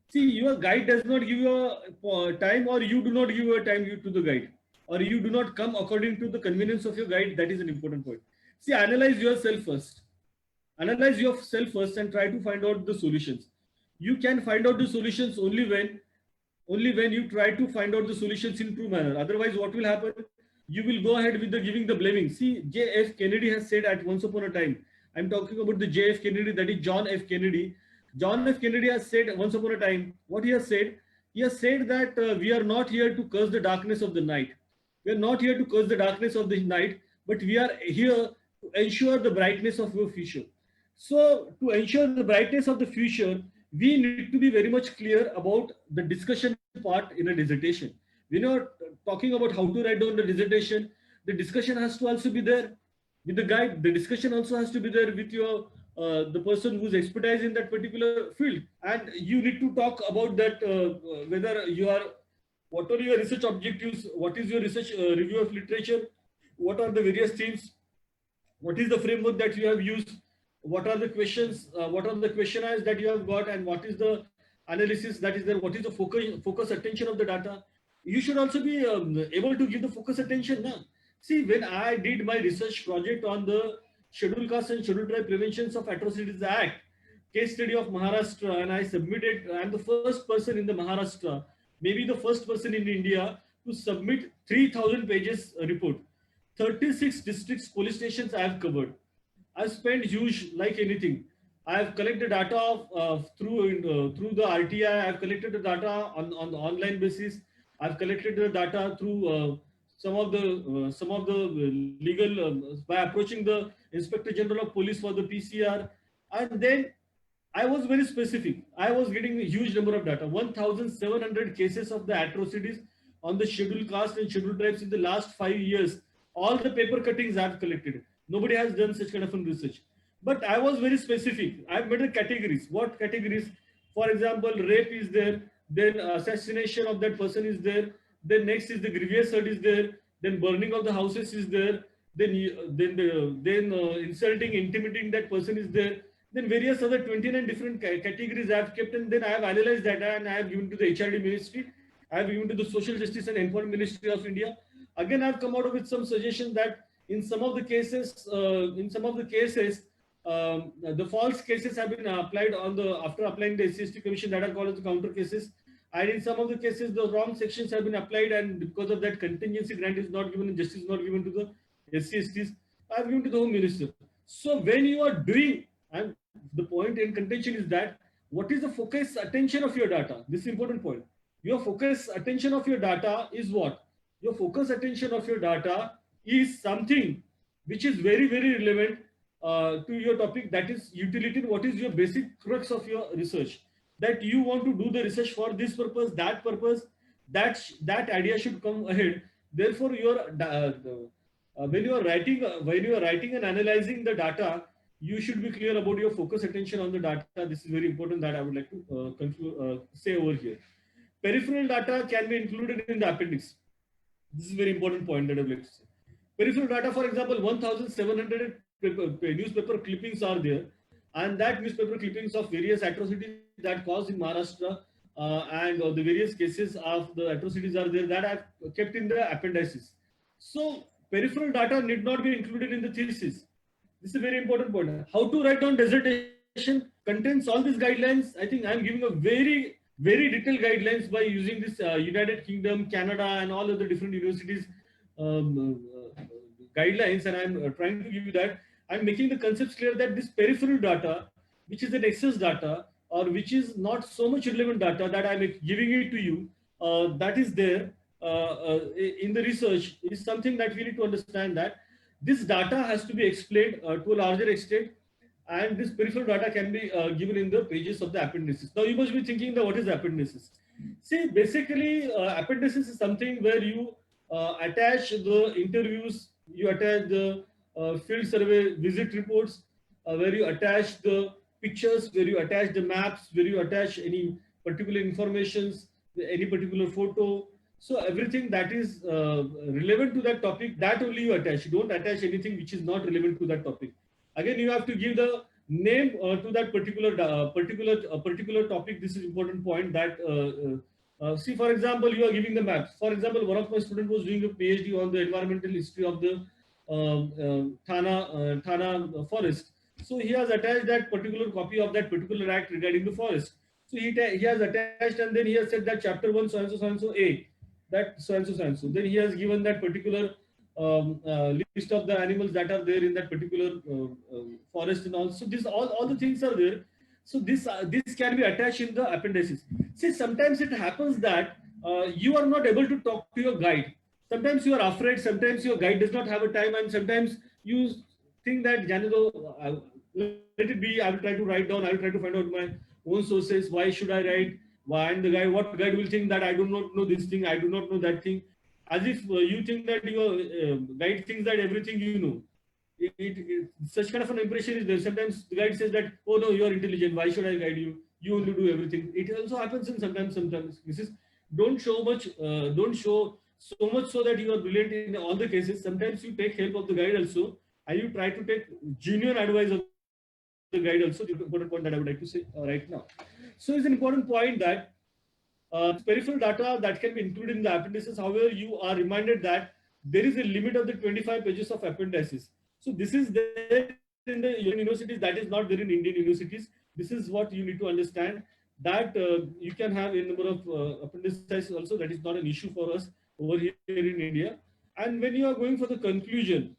See, your guide does not give you a time, or you do not give your time to the guide, or you do not come according to the convenience of your guide. That is an important point. See, analyze yourself first. Analyze yourself first and try to find out the solutions. You can find out the solutions only when you try to find out the solutions in true manner. Otherwise, what will happen? You will go ahead with the giving the blaming. See, J.F. Kennedy has said at once upon a time. I'm talking about the J.F. Kennedy, that is John F. Kennedy. John F. Kennedy has said once upon a time, what he has said? He has said that we are not here to curse the darkness of the night. We are not here to curse the darkness of the night, but we are here to ensure the brightness of your future. So to ensure the brightness of the future, we need to be very much clear about the discussion part in a dissertation. When you're talking about how to write down the dissertation, the discussion has to also be there with the guide. The discussion also has to be there with your the person who's expertise in that particular field, and you need to talk about that whether you are, what are your research objectives, what is your research review of literature, what are the various themes, what is the framework that you have used, what are the questions, what are the questionnaires that you have got, and what is the analysis that is there, what is the focus attention of the data. You should also be able to give the focus attention now. See, when I did my research project on the Scheduled Caste and Scheduled Tribe Preventions of Atrocities Act, case study of Maharashtra, and I submitted, I'm the first person in the Maharashtra, maybe the first person in India to submit 3,000 pages report. 36 districts, police stations I have covered. I spent huge like anything. I have collected data through the RTI. I have collected the data on the online basis. I've collected the data through some of the legal by approaching the Inspector General of Police for the PCR, and then I was very specific. I was getting a huge number of data, 1,700 cases of the atrocities on the scheduled caste and scheduled tribes in the last 5 years. All the paper cuttings I've collected. Nobody has done such kind of research. But I was very specific. I've made the categories. What categories? For example, rape is there. Then assassination of that person is there. Then next is the grievous hurt is there. Then burning of the houses is there. Then insulting, intimidating that person is there. Then various other 29 different categories I have kept, and then I have analyzed data and I have given to the HRD Ministry. I have given to the Social Justice and Employment Ministry of India. Again, I have come out with some suggestions that in some of the cases, the false cases have been applied on the after applying the SCST Commission that are called as the counter cases. And in some of the cases, the wrong sections have been applied, and because of that, contingency grant is not given and justice is not given to the SCSTs. I have given to the Home Minister. So when you are doing, and the point in contention is that what is the focus attention of your data? This is important point. Your focus attention of your data is what? Your focus attention of your data is something which is very, very relevant to your topic, that is utility. What is your basic crux of your research? That you want to do the research for this purpose, that purpose, that idea should come ahead. Therefore, when you are writing and analyzing the data, you should be clear about your focus attention on the data. This is very important that I would like to say over here. Peripheral data can be included in the appendix. This is a very important point that I would like to say. Peripheral data, for example, 1,700 newspaper clippings are there, and that newspaper clippings of various atrocities that caused in Maharashtra and the various cases of the atrocities are there, that I've kept in the appendices. So peripheral data need not be included in the thesis. This is a very important point. How to write down dissertation contains all these guidelines. I think I'm giving a very detailed guidelines by using this United Kingdom, Canada, and all other different universities guidelines, and I'm trying to give you that. I'm making the concepts clear that this peripheral data, which is an excess data, or which is not so much relevant data that I'm giving it to you, that is there in the research, is something that we need to understand that this data has to be explained to a larger extent, and this peripheral data can be given in the pages of the appendices. Now you must be thinking that what is appendices? See, basically appendices is something where you attach the interviews, you attach the field survey visit reports, where you attach the pictures, where you attach the maps, where you attach any particular informations, any particular photo. So everything that is relevant to that topic, that only you attach. You don't attach anything which is not relevant to that topic. Again, you have to give the name to that particular topic. This is important point that see, for example, you are giving the maps. For example, one of my students was doing a PhD on the environmental history of the Thana forest. So he has attached that particular copy of that particular act regarding the forest. So he has attached, and then he has said that chapter 1 so and so A, that so and so so and so. Then he has given that particular list of the animals that are there in that particular forest, and also this all the things are there. So this can be attached in the appendices. See, sometimes it happens that you are not able to talk to your guide. Sometimes you are afraid. Sometimes your guide does not have a time, and sometimes you think that Janido, let it be. I will try to write down. I will try to find out my own sources. Why should I write? Why? And the guy, what guide will think that I do not know this thing. I do not know that thing. As if you think that your guide thinks that everything you know. Such kind of an impression is there. Sometimes the guide says that, oh no, you are intelligent. Why should I guide you? You only do everything. It also happens in sometimes. This is don't show much. Don't show so much so that you are brilliant in all the cases. Sometimes you take help of the guide also, and you try to take genuine advice of the guide also. The important point that I would like to say right now. So it's an important point that peripheral data that can be included in the appendices. However, you are reminded that there is a limit of the 25 pages of appendices. So this is there in the universities, that is not there in Indian universities. This is what you need to understand, that you can have a number of appendices also. That is not an issue for us over here in India. And when you are going for the conclusion,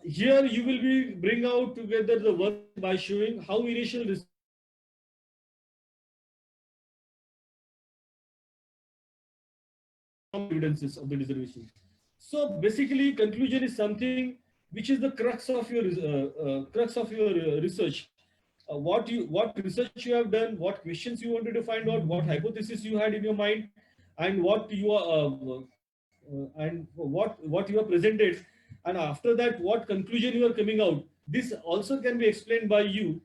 here you will be bring out together the work by showing how initial evidences of the reservation. So basically, conclusion is something which is the crux of your research. What research you have done, what questions you wanted to find out, what hypothesis you had in your mind, and what you are what you have presented, and after that, what conclusion you are coming out. This also can be explained by you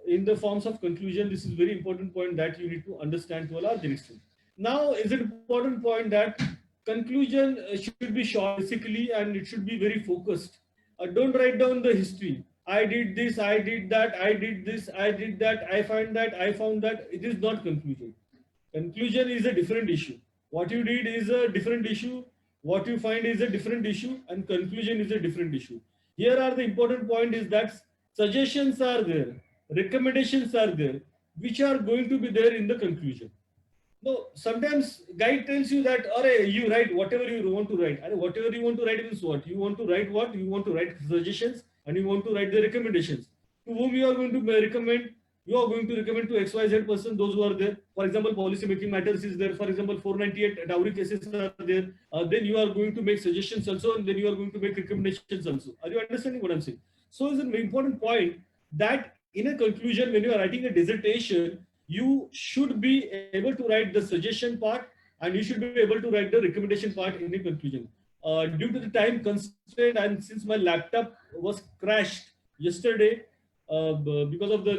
in the forms of conclusion. This is very important point that you need to understand to a large extent. Now is an important point that conclusion should be short basically, and it should be very focused. Don't write down the history. I did this, I did that, I did this, I did that, I find that, I found that. It is not conclusion. Conclusion is a different issue. What you did is a different issue. What you find is a different issue, and conclusion is a different issue. Here are the important point is that suggestions are there, recommendations are there, which are going to be there in the conclusion. No, sometimes guide tells you that, you write whatever you want to write. And whatever you want to write means what? You want to write what? You want to write suggestions, and you want to write the recommendations. To whom you are going to recommend? You are going to recommend to XYZ person, those who are there. For example, policy making matters is there. For example, 498 dowry cases are there. Then you are going to make suggestions also, and then you are going to make recommendations also. Are you understanding what I'm saying? So it's an important point that in a conclusion, when you are writing a dissertation, you should be able to write the suggestion part, and you should be able to write the recommendation part in the conclusion. Due to the time constraint, and since my laptop was crashed yesterday because of the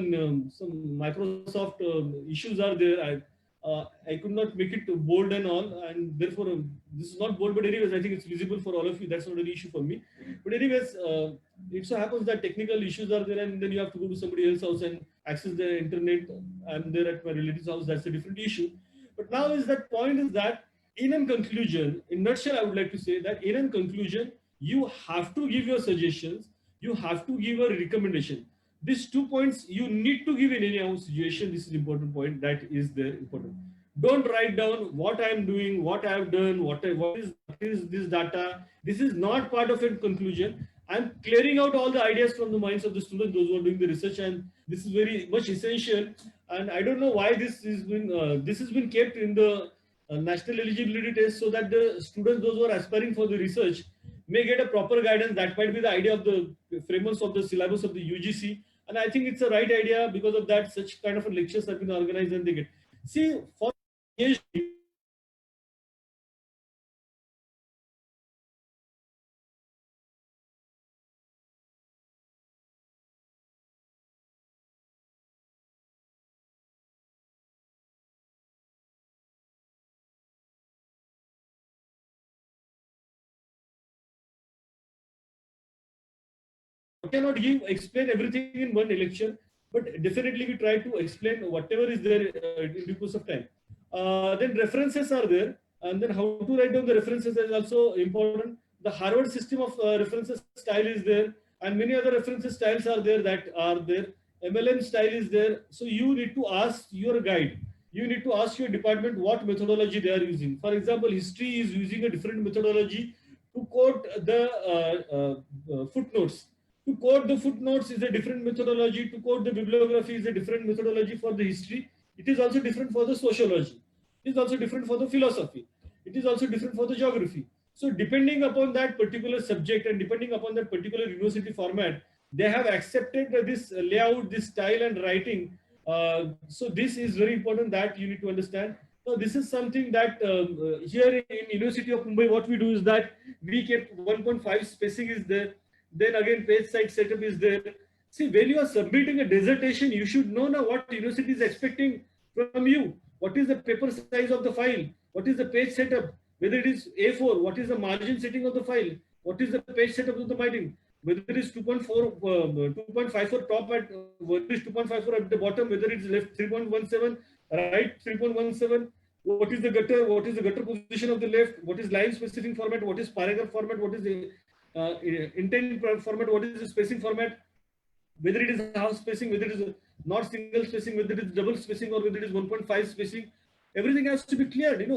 some Microsoft issues are there, I could not make it bold and all, and therefore this is not bold, but anyways, I think it's visible for all of you. That's not an issue for me. But anyways, it so happens that technical issues are there, and then you have to go to somebody else's house and access the internet. I'm there at my relative's house. That's a different issue. But now is that point is that in a conclusion, in nutshell, I would like to say that in a conclusion, you have to give your suggestions, you have to give a recommendation. These 2 points you need to give in any situation. This is important point that is there important. Don't write down what I am doing, what I have done, what is this data. This is not part of a conclusion. I'm clearing out all the ideas from the minds of the students, those who are doing the research, and this is very much essential. And I don't know why this has been kept in the national eligibility test, so that the students, those who are aspiring for the research, may get a proper guidance. That might be the idea of the frameworks of the syllabus of the UGC, and I think it's a right idea. Because of that, such kind of lectures have been organized, and they get see for PhD. We cannot explain everything in one lecture, but definitely we try to explain whatever is there in the course of time. Then references are there, and then how to write down the references is also important. The Harvard system of references style is there, and many other references styles are there that are there. MLM style is there. So you need to ask your guide. You need to ask your department what methodology they are using. For example, history is using a different methodology to quote the footnotes. To quote the footnotes is a different methodology. To quote the bibliography is a different methodology for the history. It is also different for the sociology. It is also different for the philosophy. It is also different for the geography. So depending upon that particular subject and depending upon that particular university format, they have accepted this layout, this style and writing. So this is very important that you need to understand. So this is something that here in University of Mumbai, what we do is that we kept 1.5 spacing is there. Then again, page site setup is there. See, when you are submitting a dissertation, you should know now what university is expecting from you. What is the paper size of the file? What is the page setup? Whether it is A4, what is the margin setting of the file? What is the page setup of the writing? Whether it is 2.4, 2.54 top at, whether it is 2.54 at the bottom, whether it is left 3.17, right 3.17. What is the gutter? What is the gutter position of the left? What is line specific format? What is paragraph format? What is the intent format? What is the spacing format? Whether it is half spacing, whether it is not single spacing, whether it is double spacing, or whether it is 1.5 spacing, everything has to be cleared.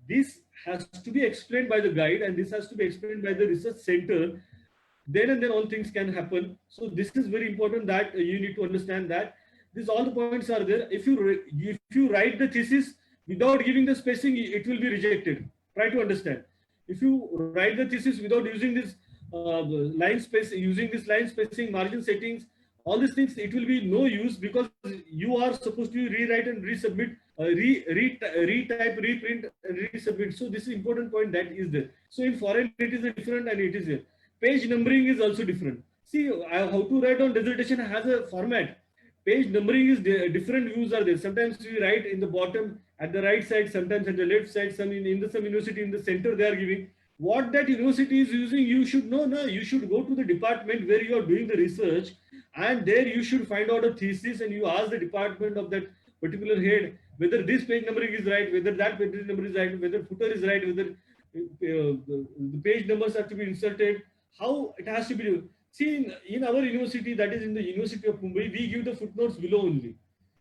This has to be explained by the guide, and this has to be explained by the research center. Then and then all things can happen. So this is very important that you need to understand that these all the points are there. If you write the thesis without giving the spacing, it will be rejected. Try to understand. If you write the thesis without using this line space, using this line spacing, margin settings, all these things, it will be no use, because you are supposed to rewrite and resubmit, retype, reprint, and resubmit. So this is important point that is there. So in foreign it is different, and it is there. Page numbering is also different. See, how to write on dissertation has a format. Page numbering is different views are there. Sometimes we write in the bottom at the right side, sometimes at the left side. Some some university in the center they are giving. What that university is using, you should know. No, you should go to the department where you are doing the research, and there you should find out a thesis, and you ask the department of that particular head whether this page numbering is right, whether that page number is right, whether footer is right, whether the page numbers have to be inserted, how it has to be. See, in our university, that is in the University of Mumbai, we give the footnotes below only.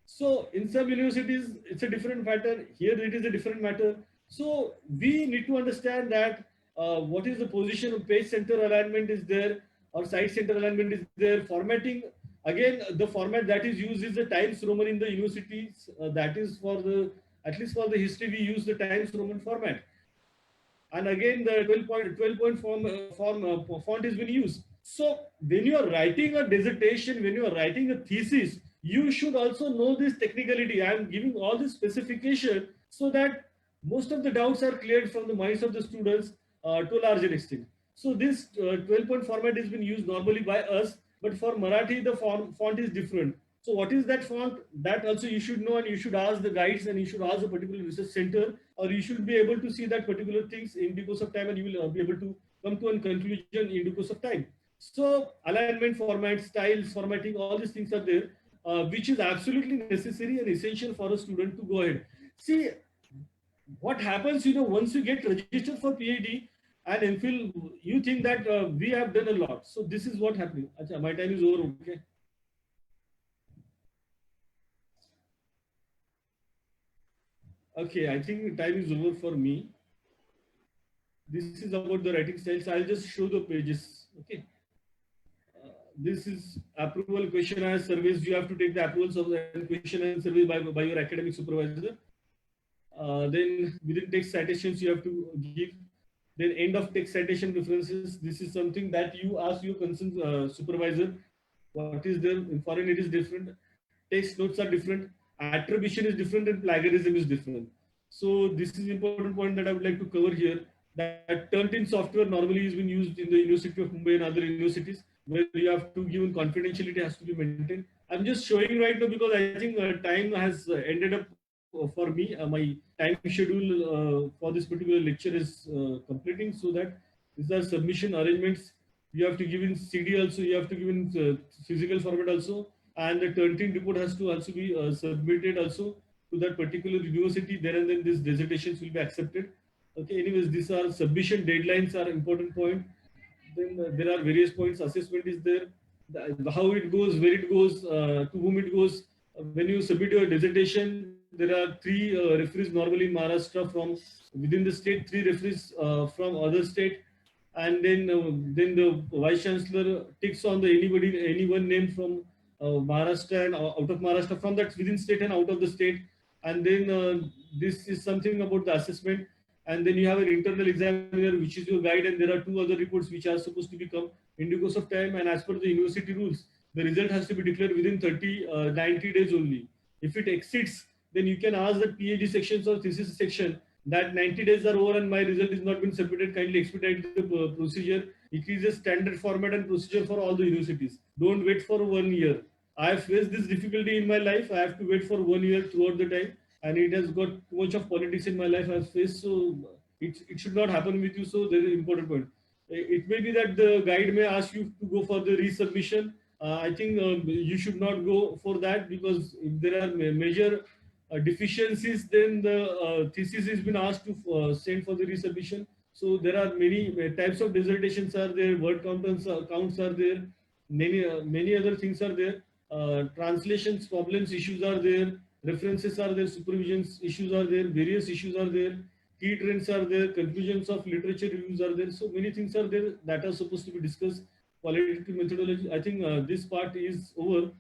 So in some universities, it's a different matter. Here it is a different matter. So we need to understand that what is the position of page center alignment is there, or site center alignment is there. Formatting, again, the format that is used is the Times Roman in the universities. That is for the, at least for the history, we use the Times Roman format. And again, the 12-point font is being used. So when you are writing a dissertation, when you are writing a thesis, you should also know this technicality. I am giving all this specification so that most of the doubts are cleared from the minds of the students to a larger extent. So this 12-point format has been used normally by us, but for Marathi, the font is different. So what is that font? That also you should know, and you should ask the guides, and you should ask the particular research center, or you should be able to see that particular things in the course of time, and you will be able to come to a conclusion in the course of time. So alignment, format, styles, formatting, all these things are there, which is absolutely necessary and essential for a student to go ahead. See, what happens, once you get registered for PhD and MPhil, you think that we have done a lot. So this is what happening. Achha, my time is over. Okay. Okay, I think time is over for me. This is about the writing styles. I'll just show the pages. Okay. This is approval questionnaire surveys. You have to take the approvals of the question and survey by your academic supervisor. Then within text citations you have to give. Then end of text citation references. This is something that you ask your concerned supervisor. What is there? In foreign it is different. Text notes are different. Attribution is different and plagiarism is different. So this is important point that I would like to cover here. That Turnitin software normally is being used in the University of Mumbai and other universities where you have to give confidentiality has to be maintained. I'm just showing right now because I think time has ended up for me. My time schedule for this particular lecture is completing, so that these are submission arrangements. You have to give in CD also, you have to give in physical format also, and the Turnitin report has to also be submitted also to that particular university. There and then these dissertations will be accepted. Okay, anyways, these are submission deadlines are important point. Then there are various points. Assessment is there, how it goes, where it goes, to whom it goes. When you submit your dissertation, there are three referees normally in Maharashtra from within the state, three referees from other state, and then the vice chancellor ticks on the anyone named from Maharashtra and out of Maharashtra, from that within state and out of the state. And then this is something about the assessment. And then you have an internal examiner, which is your guide, and there are two other reports which are supposed to become in due course of time. And as per the university rules, the result has to be declared within 90 days only. If it exceeds, then you can ask the PhD sections or thesis section that 90 days are over and my result is not been submitted, kindly expedite the procedure. It is a standard format and procedure for all the universities. Don't wait for 1 year. I have faced this difficulty in my life. I have to wait for 1 year throughout the time, and it has got too much of politics in my life I've faced. So it should not happen with you. So there is an important point. It may be that the guide may ask you to go for the resubmission. I think you should not go for that, because if there are major deficiencies, then the thesis has been asked to send for the resubmission. So there are many types of dissertations are there, word counts are there, many other things are there. Translations problems issues are there, references are there, supervisions issues are there, various issues are there, key trends are there, conclusions of literature reviews are there. So many things are there that are supposed to be discussed. Qualitative methodology, I think this part is over.